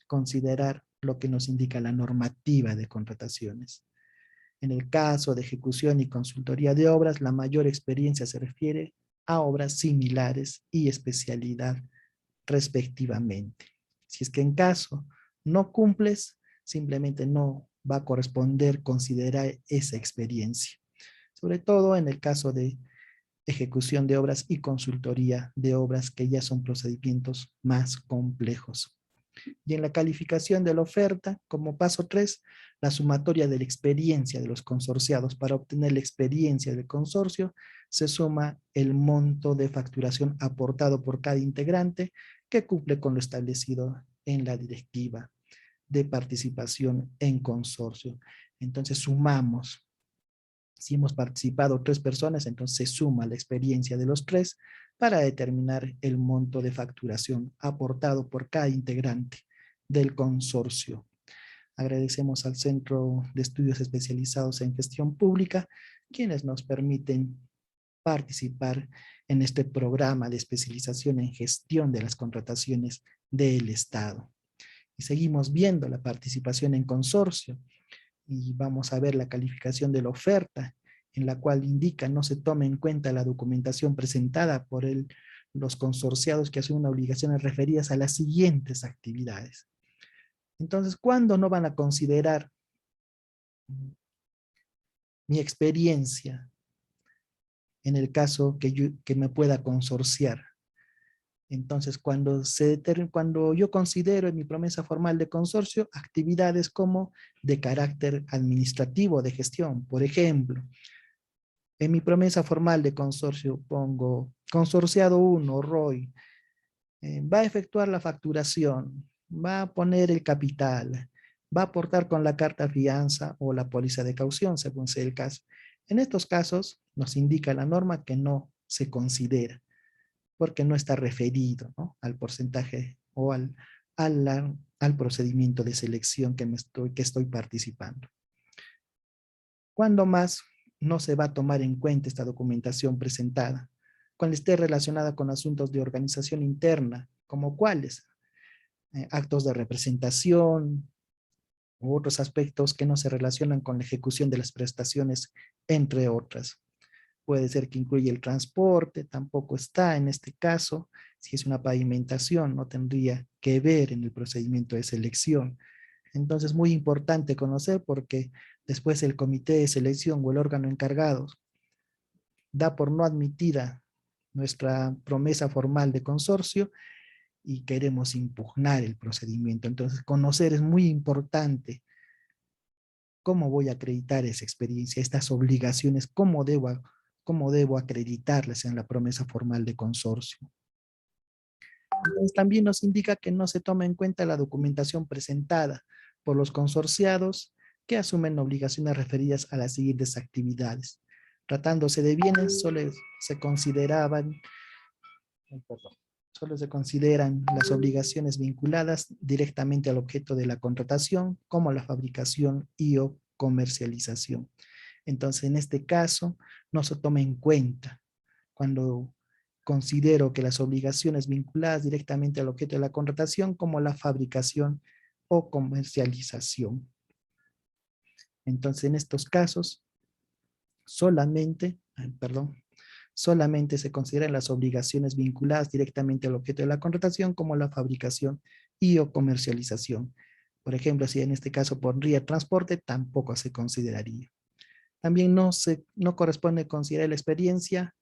considerar lo que nos indica la normativa de contrataciones. En el caso de ejecución y consultoría de obras, la mayor experiencia se refiere a obras similares y especialidad respectivamente. Si es que en caso no cumples, simplemente no va a corresponder considerar esa experiencia. Sobre todo en el caso de ejecución de obras y consultoría de obras que ya son procedimientos más complejos. Y en la calificación de la oferta, como paso 3, la sumatoria de la experiencia de los consorciados. Para obtener la experiencia del consorcio, se suma el monto de facturación aportado por cada integrante que cumple con lo establecido en la directiva de participación en consorcio. Entonces sumamos. Si hemos participado 3 personas, entonces se suma la experiencia de los 3 para determinar el monto de facturación aportado por cada integrante del consorcio. Agradecemos al Centro de Estudios Especializados en Gestión Pública, quienes nos permiten participar en este programa de especialización en gestión de las contrataciones del Estado. Y seguimos viendo la participación en consorcio. Y vamos a ver la calificación de la oferta, en la cual indica no se toma en cuenta la documentación presentada por los consorciados que asumen obligaciones referidas a las siguientes actividades. Entonces, ¿cuándo no van a considerar mi experiencia en el caso que me pueda consorciar? Entonces, cuando yo considero en mi promesa formal de consorcio actividades como de carácter administrativo de gestión, por ejemplo, en mi promesa formal de consorcio pongo consorciado 1, ROI, va a efectuar la facturación, va a poner el capital, va a aportar con la carta fianza o la póliza de caución, según sea el caso. En estos casos nos indica la norma que no se considera, porque no está referido, ¿no?, al porcentaje o al procedimiento de selección que estoy participando. ¿Cuándo más no se va a tomar en cuenta esta documentación presentada? Cuando esté relacionada con asuntos de organización interna, como cuáles, actos de representación u otros aspectos que no se relacionan con la ejecución de las prestaciones, entre otras. Puede ser que incluya el transporte, tampoco está en este caso. Si es una pavimentación, no tendría que ver en el procedimiento de selección. Entonces, muy importante conocer, porque después el comité de selección o el órgano encargado da por no admitida nuestra promesa formal de consorcio y queremos impugnar el procedimiento. Entonces, conocer es muy importante. ¿Cómo voy a acreditar esa experiencia, estas obligaciones? ¿Cómo debo acreditarlas en la promesa formal de consorcio? Entonces, también nos indica que no se toma en cuenta la documentación presentada por los consorciados que asumen obligaciones referidas a las siguientes actividades. Tratándose de bienes, solo se consideran las obligaciones vinculadas directamente al objeto de la contratación, como la fabricación y o comercialización. Entonces, en este caso, no se toma en cuenta cuando considero que las obligaciones vinculadas directamente al objeto de la contratación, como la fabricación o comercialización. Entonces, en estos casos, solamente se consideran las obligaciones vinculadas directamente al objeto de la contratación, como la fabricación y o comercialización. Por ejemplo, si en este caso pondría transporte, tampoco se consideraría. También no corresponde considerar la experiencia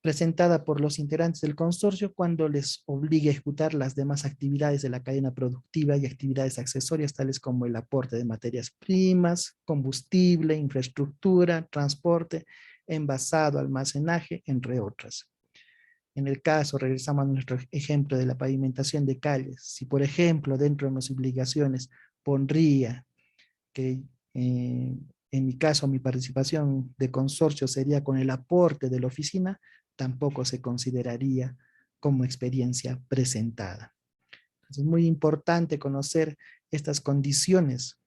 presentada por los integrantes del consorcio cuando les obligue a ejecutar las demás actividades de la cadena productiva y actividades accesorias, tales como el aporte de materias primas, combustible, infraestructura, transporte, envasado, almacenaje, entre otras. En el caso, regresamos a nuestro ejemplo de la pavimentación de calles. Si, por ejemplo, dentro de las obligaciones pondría que, en mi caso, mi participación de consorcio sería con el aporte de la oficina, tampoco se consideraría como experiencia presentada. Es muy importante conocer estas condiciones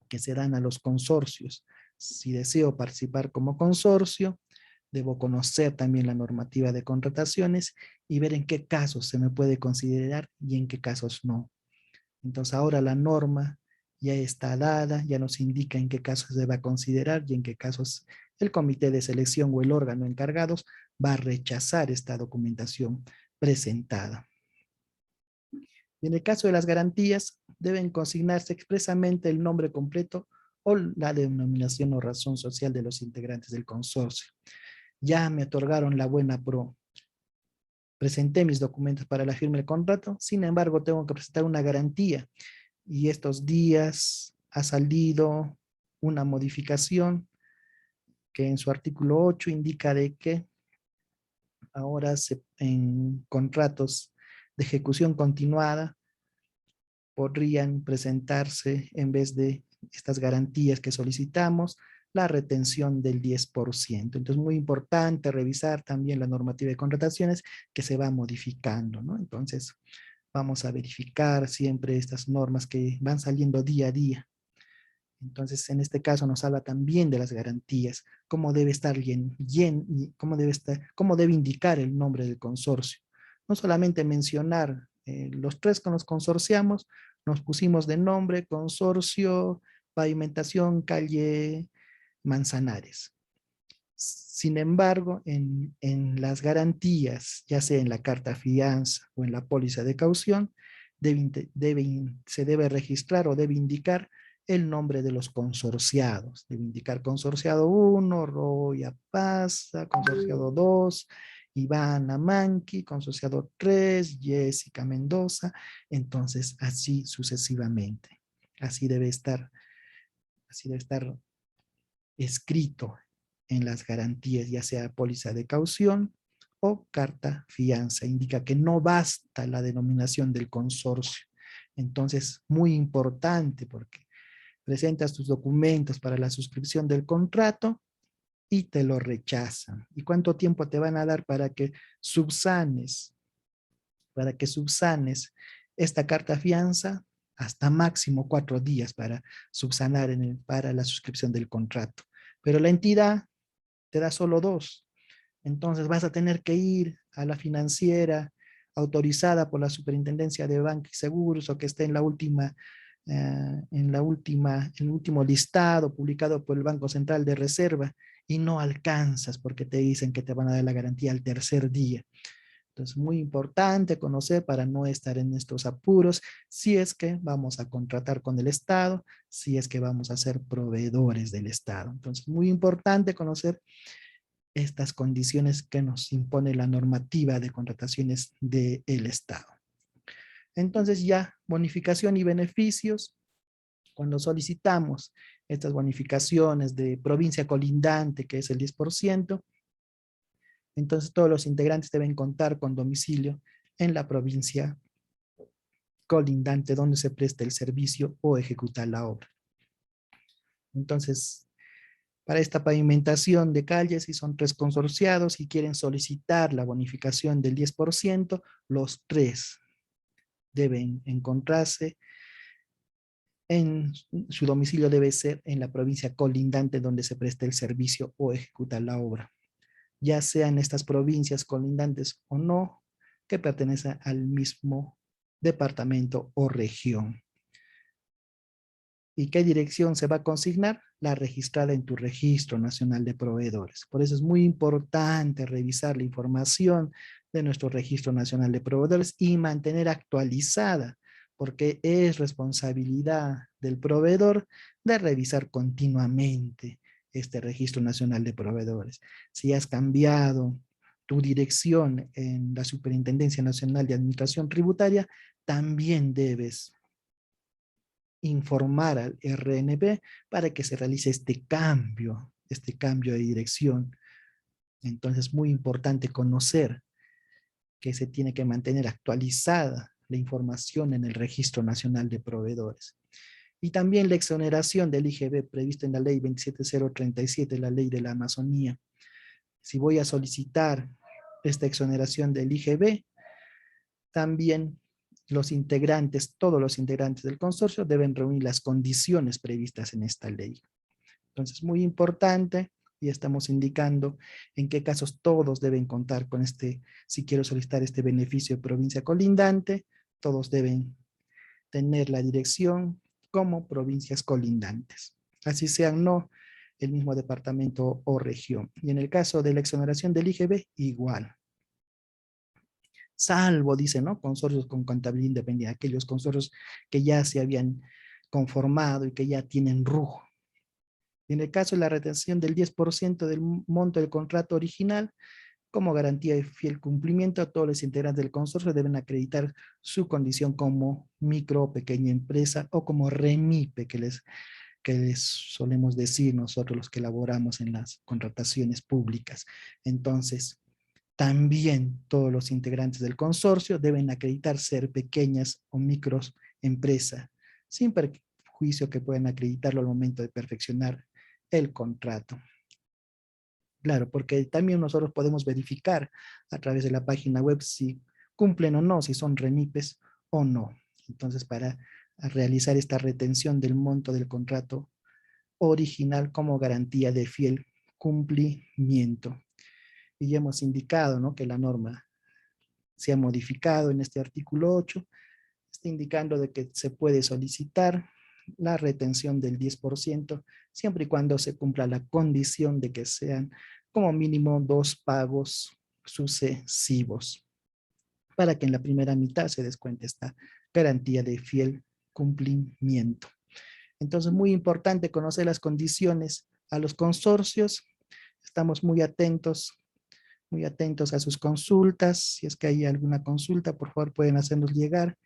que se dan a los consorcios. Si deseo participar como consorcio, debo conocer también la normativa de contrataciones y ver en qué casos se me puede considerar y en qué casos no. Entonces ahora la norma ya está dada, ya nos indica en qué casos se va a considerar y en qué casos el comité de selección o el órgano encargados va a rechazar esta documentación presentada. Y en el caso de las garantías, deben consignarse expresamente el nombre completo o la denominación o razón social de los integrantes del consorcio. Ya me otorgaron la buena pro. Presenté mis documentos para la firma del contrato, sin embargo tengo que presentar una garantía. Y estos días ha salido una modificación que en su artículo 8 indica de que ahora en contratos de ejecución continuada podrían presentarse, en vez de estas garantías que solicitamos, la retención del 10%. Entonces, muy importante revisar también la normativa de contrataciones que se va modificando, ¿no? Entonces, vamos a verificar siempre estas normas que van saliendo día a día. Entonces, en este caso nos habla también de las garantías, cómo debe estar cómo debe indicar el nombre del consorcio. No solamente mencionar los tres que nos consorciamos, nos pusimos de nombre consorcio, pavimentación, calle Manzanares. Sin embargo, en las garantías, ya sea en la carta fianza o en la póliza de caución, se debe registrar o debe indicar el nombre de los consorciados. Debe indicar consorciado 1, Roya Paza, consorciado 2, Ivana Manqui, consorciado 3, Jessica Mendoza. Entonces, así sucesivamente. Así debe estar escrito en las garantías, ya sea póliza de caución o carta fianza. Indica que no basta la denominación del consorcio. Entonces, muy importante, porque presentas tus documentos para la suscripción del contrato y te lo rechazan. ¿Y cuánto tiempo te van a dar para que subsanes esta carta fianza? Hasta máximo 4 días para subsanar para la suscripción del contrato. Pero la entidad te da solo 2. Entonces vas a tener que ir a la financiera autorizada por la Superintendencia de Banca y Seguros, o que esté en el último listado publicado por el Banco Central de Reserva, y no alcanzas porque te dicen que te van a dar la garantía al tercer día. Entonces, muy importante conocer para no estar en estos apuros, si es que vamos a contratar con el Estado, si es que vamos a ser proveedores del Estado. Entonces, muy importante conocer estas condiciones que nos impone la normativa de contrataciones del Estado. Entonces, ya, bonificación y beneficios. Cuando solicitamos estas bonificaciones de provincia colindante, que es el 10%, entonces todos los integrantes deben contar con domicilio en la provincia colindante donde se preste el servicio o ejecutar la obra. Entonces, para esta pavimentación de calles, si son 3 consorciados y quieren solicitar la bonificación del 10%, los 3 deben encontrarse su domicilio, debe ser en la provincia colindante donde se preste el servicio o ejecuta la obra, ya sean estas provincias colindantes o no, que pertenecen al mismo departamento o región. ¿Y qué dirección se va a consignar? La registrada en tu Registro Nacional de Proveedores. Por eso es muy importante revisar la información de nuestro Registro Nacional de Proveedores y mantener actualizada, porque es responsabilidad del proveedor de revisar continuamente este Registro Nacional de Proveedores. Si has cambiado tu dirección en la Superintendencia Nacional de Administración Tributaria, también debes informar al RNP para que se realice este cambio este cambio de dirección. Entonces, muy importante conocer que se tiene que mantener actualizada la información en el Registro Nacional de Proveedores. Y también la exoneración del IGB prevista en la ley 27037, la ley de la Amazonía. Si voy a solicitar esta exoneración del IGB, también los integrantes, todos los integrantes del consorcio deben reunir las condiciones previstas en esta ley. Entonces, muy importante, y estamos indicando en qué casos todos deben contar con este, si quiero solicitar este beneficio de provincia colindante, todos deben tener la dirección como provincias colindantes. Así sean no el mismo departamento o región. Y en el caso de la exoneración del IGB, igual. Salvo, dice, ¿no? Consorcios con contabilidad independiente, aquellos consorcios que ya se habían conformado y que ya tienen RUJ. Y en el caso de la retención del 10% del monto del contrato original, como garantía de fiel cumplimiento, todos los integrantes del consorcio deben acreditar su condición como micro o pequeña empresa o como REMIPE, que les solemos decir nosotros los que elaboramos en las contrataciones públicas. Entonces, también todos los integrantes del consorcio deben acreditar ser pequeñas o micros empresas, sin perjuicio que puedan acreditarlo al momento de perfeccionar el contrato. Claro, porque también nosotros podemos verificar a través de la página web si cumplen o no, si son REMIPES o no. Entonces, para realizar esta retención del monto del contrato original como garantía de fiel cumplimiento. Y ya hemos indicado, ¿no?, que la norma se ha modificado en este artículo 8, está indicando de que se puede solicitar la retención del 10%, siempre y cuando se cumpla la condición de que sean como mínimo 2 pagos sucesivos, para que en la primera mitad se descuente esta garantía de fiel cumplimiento. Entonces, muy importante conocer las condiciones a los consorcios. Estamos muy atentos a sus consultas. Si es que hay alguna consulta, por favor pueden hacernos llegar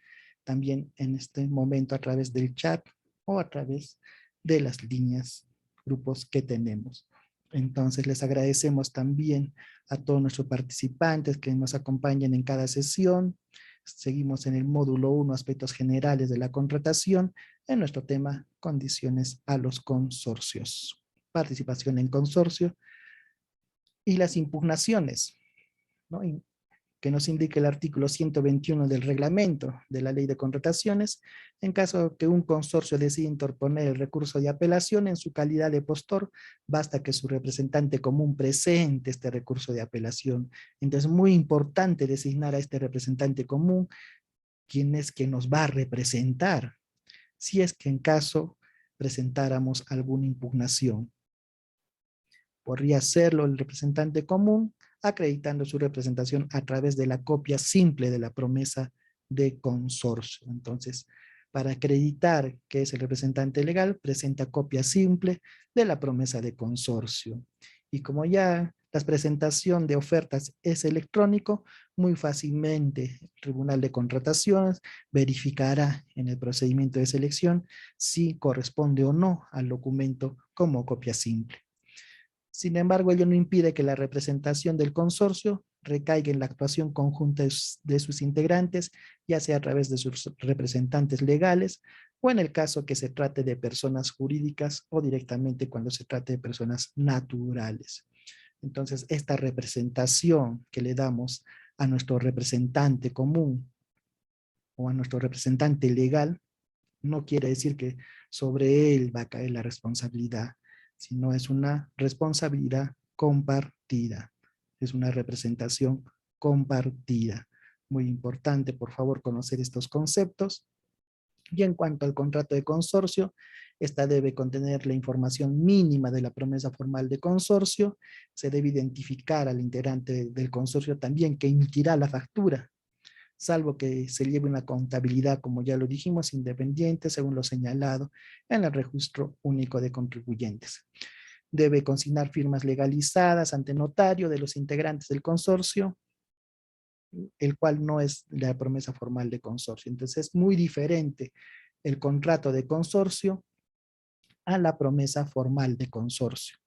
también en este momento a través del chat o a través de las líneas, grupos que tenemos. Entonces les agradecemos también a todos nuestros participantes que nos acompañan en cada sesión. Seguimos en el módulo 1, aspectos generales de la contratación, en nuestro tema, condiciones a los consorcios. Participación en consorcio y las impugnaciones, ¿no?, que nos indique el artículo 121 del reglamento de la ley de contrataciones, en caso que un consorcio decida interponer el recurso de apelación en su calidad de postor, basta que su representante común presente este recurso de apelación. Entonces, muy importante designar a este representante común, quien es que nos va a representar, si es que en caso presentáramos alguna impugnación. Podría hacerlo el representante común, acreditando su representación a través de la copia simple de la promesa de consorcio. Entonces, para acreditar que es el representante legal, presenta copia simple de la promesa de consorcio. Y como ya la presentación de ofertas es electrónico, muy fácilmente el Tribunal de Contrataciones verificará en el procedimiento de selección si corresponde o no al documento como copia simple. Sin embargo, ello no impide que la representación del consorcio recaiga en la actuación conjunta de sus integrantes, ya sea a través de sus representantes legales o en el caso que se trate de personas jurídicas o directamente cuando se trate de personas naturales. Entonces, esta representación que le damos a nuestro representante común o a nuestro representante legal no quiere decir que sobre él va a caer la responsabilidad, sino es una responsabilidad compartida, es una representación compartida. Muy importante, por favor, conocer estos conceptos. Y en cuanto al contrato de consorcio, esta debe contener la información mínima de la promesa formal de consorcio, se debe identificar al integrante del consorcio también que emitirá la factura, salvo que se lleve una contabilidad, como ya lo dijimos, independiente, según lo señalado en el Registro Único de Contribuyentes. Debe consignar firmas legalizadas ante notario de los integrantes del consorcio, el cual no es la promesa formal de consorcio. Entonces es muy diferente el contrato de consorcio a la promesa formal de consorcio.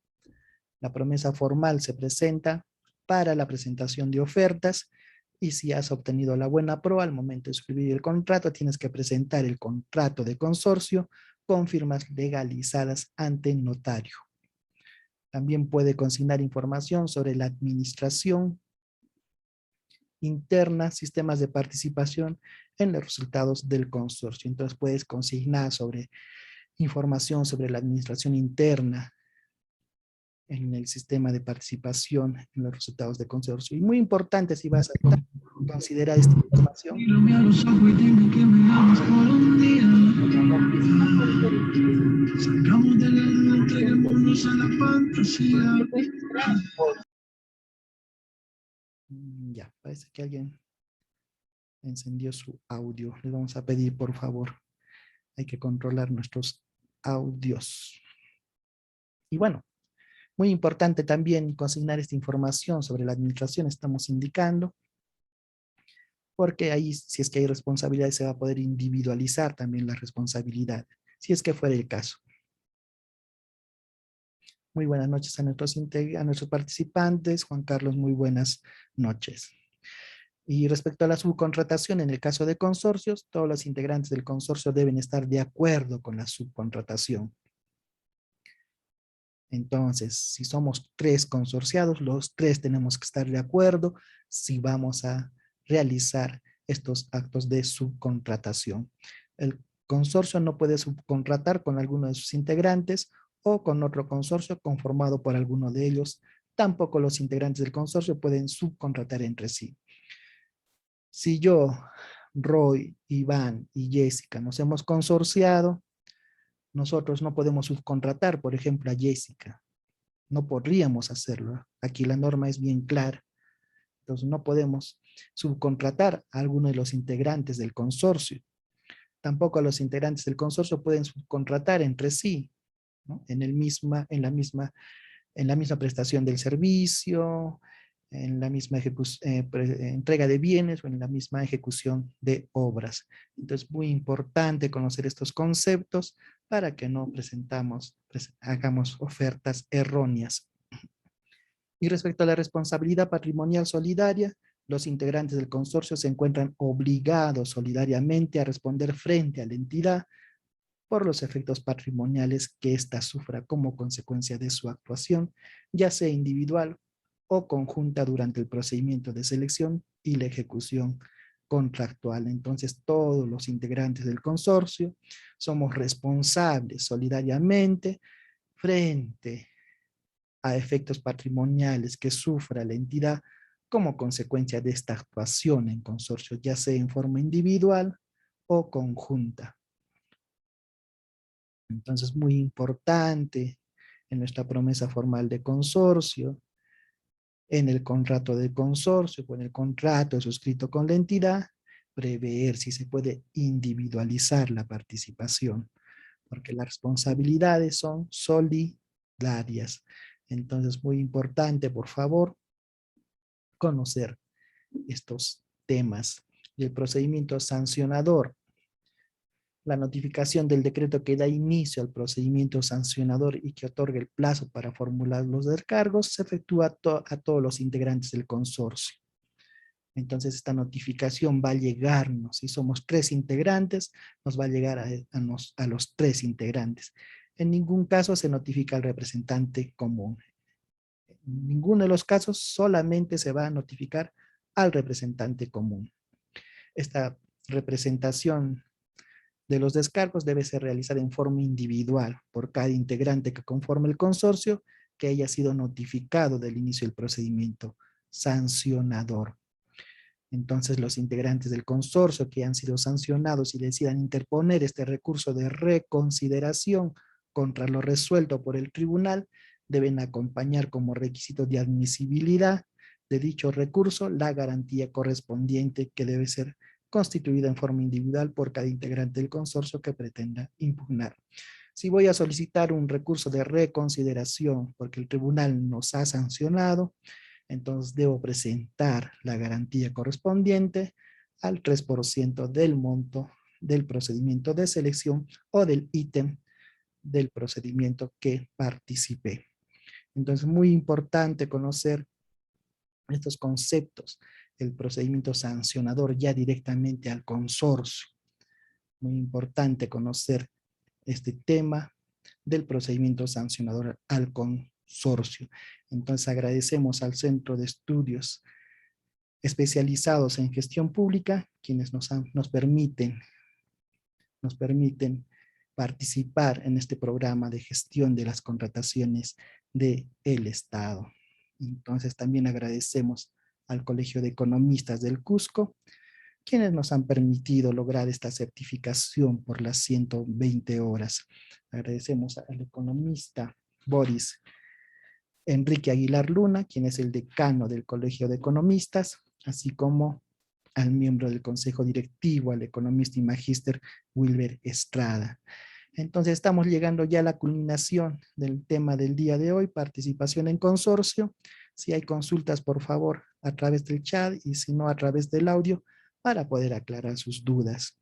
La promesa formal se presenta para la presentación de ofertas y si has obtenido la buena pro al momento de escribir el contrato, tienes que presentar el contrato de consorcio con firmas legalizadas ante notario. También puede consignar información sobre la administración interna, sistemas de participación en los resultados del consorcio. Entonces puedes consignar sobre información sobre la administración interna en el sistema de participación en los resultados de consorcio. Y muy importante si vas a considerar esta información. Ya, parece que alguien encendió su audio. Les vamos a pedir, por favor, hay que controlar nuestros audios. Y bueno, muy importante también consignar esta información sobre la administración, estamos indicando, porque ahí, si es que hay responsabilidades, se va a poder individualizar también la responsabilidad, si es que fuera el caso. Muy buenas noches a nuestros participantes. Juan Carlos, muy buenas noches. Y respecto a la subcontratación, en el caso de consorcios, todos los integrantes del consorcio deben estar de acuerdo con la subcontratación. Entonces, si somos 3 consorciados, los 3 tenemos que estar de acuerdo si vamos a realizar estos actos de subcontratación. El consorcio no puede subcontratar con alguno de sus integrantes o con otro consorcio conformado por alguno de ellos. Tampoco los integrantes del consorcio pueden subcontratar entre sí. Si yo, Roy, Iván y Jessica nos hemos consorciado, nosotros no podemos subcontratar, por ejemplo, a Jessica. No podríamos hacerlo. Aquí la norma es bien clara. Entonces no podemos subcontratar a alguno de los integrantes del consorcio. Tampoco a los integrantes del consorcio pueden subcontratar entre sí, ¿no? En la misma prestación del servicio, en la misma entrega de bienes o en la misma ejecución de obras. Entonces, muy importante conocer estos conceptos para que no hagamos ofertas erróneas. Y respecto a la responsabilidad patrimonial solidaria, los integrantes del consorcio se encuentran obligados solidariamente a responder frente a la entidad por los efectos patrimoniales que ésta sufra como consecuencia de su actuación, ya sea individual o conjunta durante el procedimiento de selección y la ejecución contractual. Entonces, todos los integrantes del consorcio somos responsables solidariamente frente a efectos patrimoniales que sufra la entidad como consecuencia de esta actuación en consorcio, ya sea en forma individual o conjunta. Entonces, muy importante en nuestra promesa formal de consorcio, en el contrato de consorcio, con el contrato suscrito con la entidad, prever si se puede individualizar la participación, porque las responsabilidades son solidarias. Entonces, muy importante, por favor, conocer estos temas. Y el procedimiento sancionador, la notificación del decreto que da inicio al procedimiento sancionador y que otorga el plazo para formular los descargos, se efectúa a todos los integrantes del consorcio. Entonces esta notificación va a llegarnos, si somos 3 integrantes, nos va a llegar a los 3 integrantes. En ningún caso se notifica al representante común. En ninguno de los casos solamente se va a notificar al representante común. Esta representación de los descargos debe ser realizada en forma individual por cada integrante que conforme el consorcio que haya sido notificado del inicio del procedimiento sancionador. Entonces, los integrantes del consorcio que han sido sancionados y decidan interponer este recurso de reconsideración contra lo resuelto por el tribunal, deben acompañar como requisito de admisibilidad de dicho recurso la garantía correspondiente que debe ser constituida en forma individual por cada integrante del consorcio que pretenda impugnar. Si voy a solicitar un recurso de reconsideración porque el tribunal nos ha sancionado, entonces debo presentar la garantía correspondiente al 3% del monto del procedimiento de selección o del ítem del procedimiento que participé. Entonces, muy importante conocer estos conceptos, el procedimiento sancionador ya directamente al consorcio. Muy importante conocer este tema del procedimiento sancionador al consorcio. Entonces agradecemos al Centro de Estudios Especializados en Gestión Pública, quienes nos permiten participar en este programa de gestión de las contrataciones del Estado. Entonces también agradecemos al Colegio de Economistas del Cusco, quienes nos han permitido lograr esta certificación por las 120 horas. Agradecemos al economista Boris Enrique Aguilar Luna, quien es el decano del Colegio de Economistas, así como al miembro del Consejo Directivo, al economista y magíster Wilber Estrada. Entonces estamos llegando ya a la culminación del tema del día de hoy, participación en consorcio. Si hay consultas, por favor, a través del chat y si no, a través del audio, para poder aclarar sus dudas.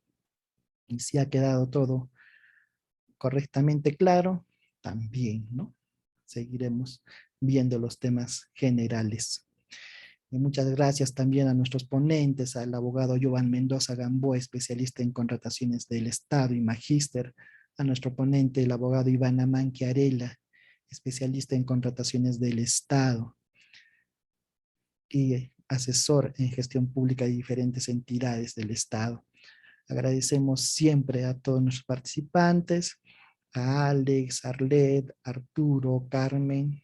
Y si ha quedado todo correctamente claro, también, ¿no? Seguiremos viendo los temas generales. Y muchas gracias también a nuestros ponentes, al abogado Jovan Mendoza Gamboa, especialista en contrataciones del Estado y magíster, a nuestro ponente, el abogado Iván Amanqui Arela, especialista en contrataciones del Estado y asesor en gestión pública de diferentes entidades del Estado. Agradecemos siempre a todos nuestros participantes, a Alex, Arlet, Arturo, Carmen,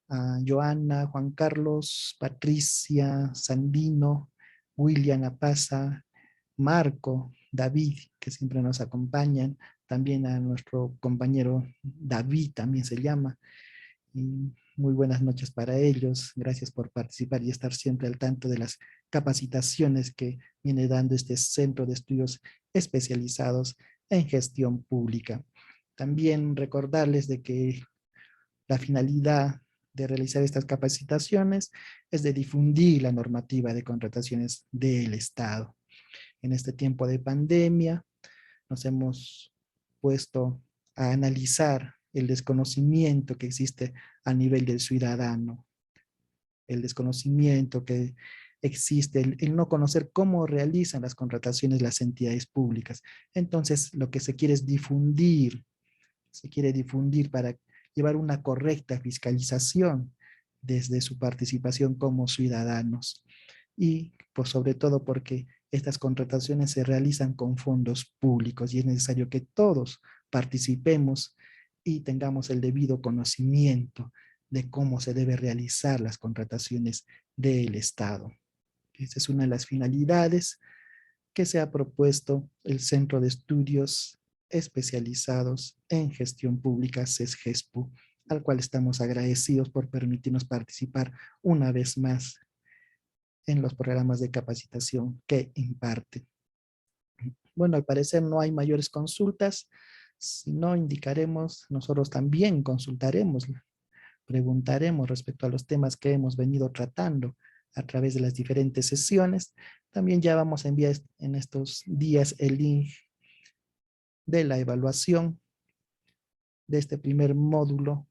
a Joana, Juan Carlos, Patricia, Sandino, William Apaza, Marco, David, que siempre nos acompañan, también a nuestro compañero David, también se llama, y muy buenas noches para ellos. Gracias por participar y estar siempre al tanto de las capacitaciones que viene dando este Centro de Estudios Especializados en Gestión Pública. También recordarles de que la finalidad de realizar estas capacitaciones es de difundir la normativa de contrataciones del Estado. En este tiempo de pandemia nos hemos puesto a analizar el desconocimiento que existe a nivel del ciudadano, el desconocimiento que existe, el no conocer cómo realizan las contrataciones las entidades públicas. Entonces, lo que se quiere es difundir, se quiere difundir para llevar una correcta fiscalización desde su participación como ciudadanos. Y pues sobre todo porque estas contrataciones se realizan con fondos públicos y es necesario que todos participemos y tengamos el debido conocimiento de cómo se debe realizar las contrataciones del Estado. Esa es una de las finalidades que se ha propuesto el Centro de Estudios Especializados en Gestión Pública, CESGESPU, al cual estamos agradecidos por permitirnos participar una vez más en los programas de capacitación que imparte. Bueno, al parecer no hay mayores consultas. Si no, indicaremos, nosotros también consultaremos, preguntaremos respecto a los temas que hemos venido tratando a través de las diferentes sesiones. También ya vamos a enviar en estos días el link de la evaluación de este primer módulo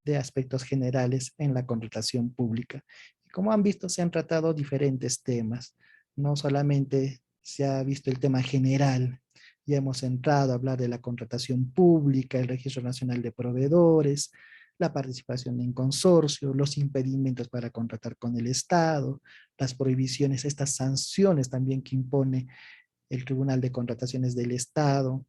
de aspectos generales en la contratación pública. Y como han visto, se han tratado diferentes temas. No solamente se ha visto el tema general, ya hemos entrado a hablar de la contratación pública, el Registro Nacional de Proveedores, la participación en consorcio, los impedimentos para contratar con el Estado, las prohibiciones, estas sanciones también que impone el Tribunal de Contrataciones del Estado,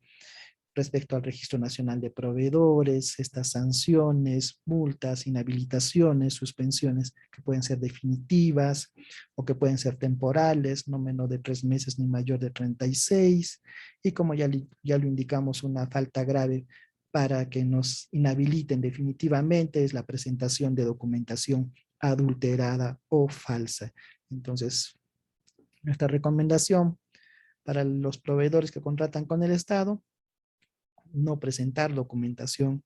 respecto al Registro Nacional de Proveedores, estas sanciones, multas, inhabilitaciones, suspensiones que pueden ser definitivas o que pueden ser temporales, no menos de 3 meses ni mayor de 36, y como ya lo indicamos, una falta grave para que nos inhabiliten definitivamente es la presentación de documentación adulterada o falsa. Entonces, nuestra recomendación para los proveedores que contratan con el Estado: no presentar documentación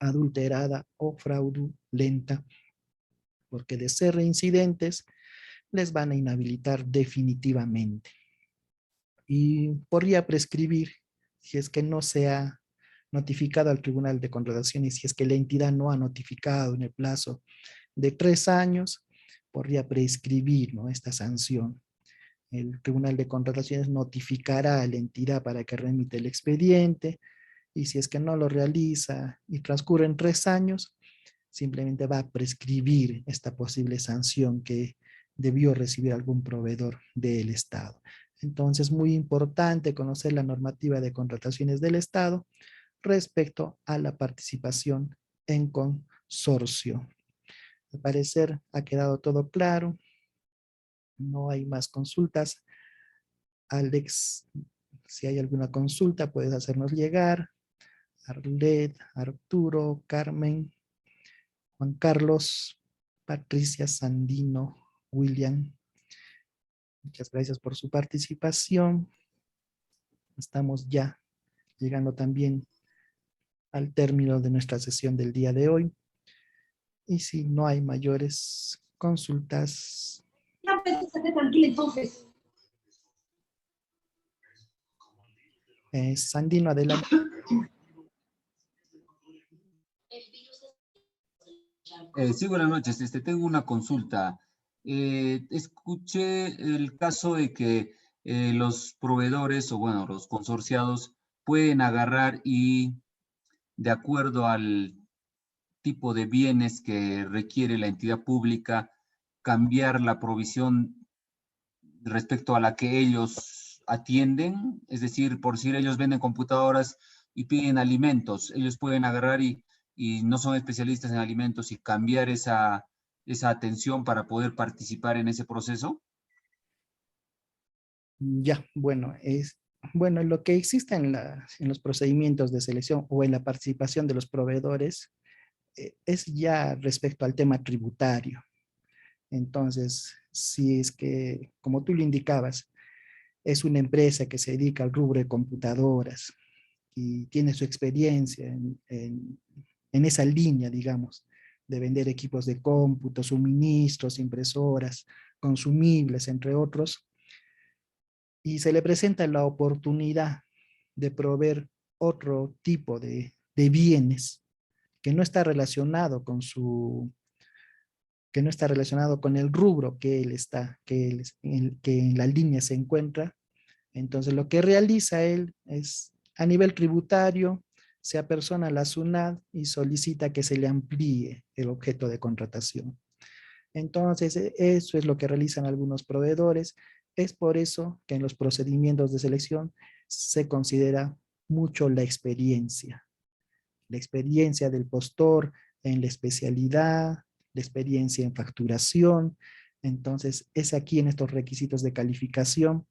adulterada o fraudulenta, porque de ser reincidentes les van a inhabilitar definitivamente. Y podría prescribir si es que no se ha notificado al Tribunal de Contrataciones, si es que la entidad no ha notificado en el plazo de 3 años, podría prescribir, ¿no?, esta sanción. El Tribunal de Contrataciones notificará a la entidad para que remita el expediente, y si es que no lo realiza y transcurren 3 años, simplemente va a prescribir esta posible sanción que debió recibir algún proveedor del Estado. Entonces, muy importante conocer la normativa de contrataciones del Estado respecto a la participación en consorcio. Al parecer ha quedado todo claro. No hay más consultas. Alex, si hay alguna consulta, puedes hacernos llegar. Arlet, Arturo, Carmen, Juan Carlos, Patricia, Sandino, William. Muchas gracias por su participación. Estamos ya llegando también al término de nuestra sesión del día de hoy. Y si no hay mayores consultas. Sandino, adelante. Sí, buenas noches. Tengo una consulta. Escuché el caso de que los proveedores o, bueno, los consorciados pueden agarrar y, de acuerdo al tipo de bienes que requiere la entidad pública, cambiar la provisión respecto a la que ellos atienden. Es decir, por si ellos venden computadoras y piden alimentos, ellos pueden agarrar y no son especialistas en alimentos y cambiar esa atención para poder participar en ese proceso. Ya, bueno, bueno, lo que existe en los procedimientos de selección o en la participación de los proveedores es ya respecto al tema tributario. Entonces, si es que, como tú lo indicabas, es una empresa que se dedica al rubro de computadoras y tiene su experiencia en esa línea, digamos, de vender equipos de cómputo, suministros, impresoras, consumibles, entre otros, y se le presenta la oportunidad de proveer otro tipo de bienes que no está relacionado con que no está relacionado con el rubro que él está, que en la línea se encuentra. Entonces lo que realiza él es, a nivel tributario, se apersona a la SUNAT y solicita que se le amplíe el objeto de contratación. Entonces, eso es lo que realizan algunos proveedores. Es por eso que en los procedimientos de selección se considera mucho la experiencia del postor en la especialidad, la experiencia en facturación. Entonces, es aquí en estos requisitos de calificación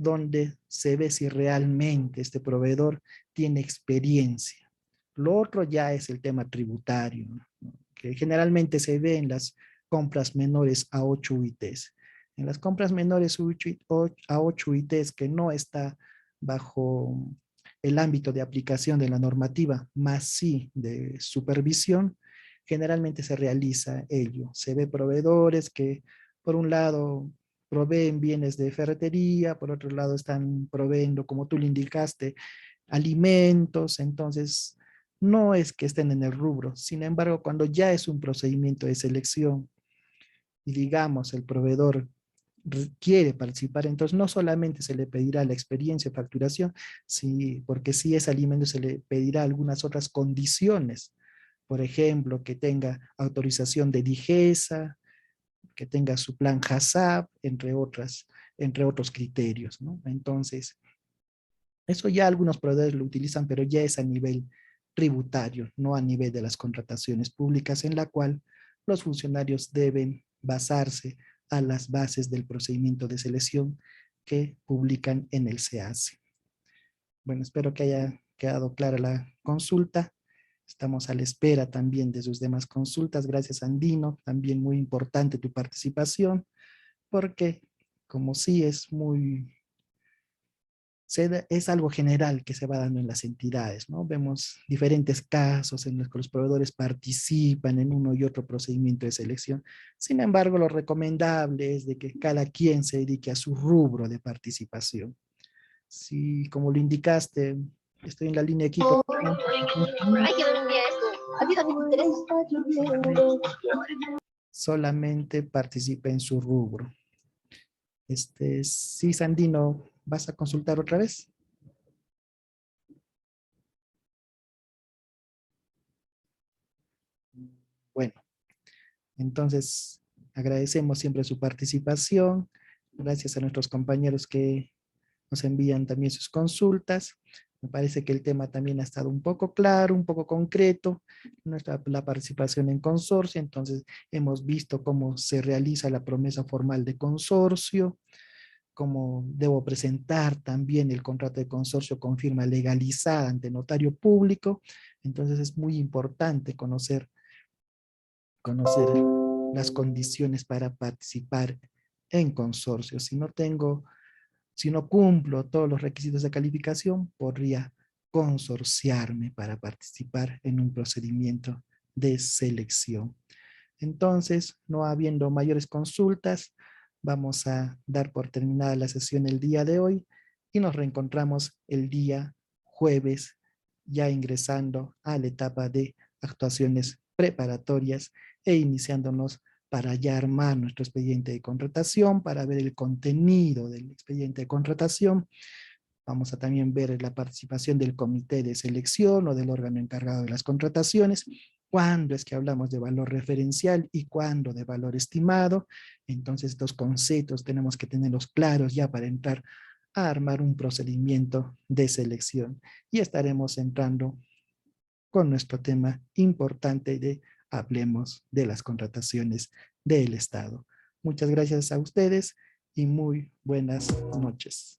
donde se ve si realmente este proveedor tiene experiencia. Lo otro ya es el tema tributario, ¿no?, que generalmente se ve en las compras menores a 8 UITs. En las compras menores a 8 UITs que no está bajo el ámbito de aplicación de la normativa, más sí de supervisión, generalmente se realiza ello. Se ve proveedores que, por un lado, proveen bienes de ferretería, por otro lado están proveyendo, como tú le indicaste, alimentos. Entonces no es que estén en el rubro. Sin embargo, cuando ya es un procedimiento de selección y, digamos, el proveedor quiere participar, entonces no solamente se le pedirá la experiencia de facturación, sí, porque si es alimento se le pedirá algunas otras condiciones. Por ejemplo, que tenga autorización de DIGESA, que tenga su plan HACCP, entre otros criterios, ¿no? Entonces, eso ya algunos proveedores lo utilizan, pero ya es a nivel tributario, no a nivel de las contrataciones públicas, en la cual los funcionarios deben basarse a las bases del procedimiento de selección que publican en el SEACE. Bueno, espero que haya quedado clara la consulta. Estamos a la espera también de sus demás consultas. Gracias, Andino. También muy importante tu participación, porque como sí es es algo general que se va dando en las entidades, ¿no? Vemos diferentes casos en los que los proveedores participan en uno y otro procedimiento de selección. Sin embargo, lo recomendable es de que cada quien se dedique a su rubro de participación. Si, como lo indicaste, Estoy en la línea equipo. Hay que ver un día esto. ¿A ti también te interesa? Solamente participe en su rubro. Sí, Sandino, ¿vas a consultar otra vez? Bueno, entonces agradecemos siempre su participación. Gracias a nuestros compañeros que nos envían también sus consultas. Me parece que el tema también ha estado un poco claro, un poco concreto, la participación en consorcio. Entonces hemos visto cómo se realiza la promesa formal de consorcio, cómo debo presentar también el contrato de consorcio con firma legalizada ante notario público. Entonces es muy importante conocer las condiciones para participar en consorcio. Si no cumplo todos los requisitos de calificación, podría consorciarme para participar en un procedimiento de selección. Entonces, no habiendo mayores consultas, vamos a dar por terminada la sesión el día de hoy y nos reencontramos el día jueves, ya ingresando a la etapa de actuaciones preparatorias e iniciándonos para ya armar nuestro expediente de contratación, para ver el contenido del expediente de contratación. Vamos a también ver la participación del comité de selección o del órgano encargado de las contrataciones, cuándo es que hablamos de valor referencial y cuándo de valor estimado. Entonces estos conceptos tenemos que tenerlos claros ya para entrar a armar un procedimiento de selección. Y estaremos entrando con nuestro tema importante de hablemos de las contrataciones del Estado. Muchas gracias a ustedes y muy buenas noches.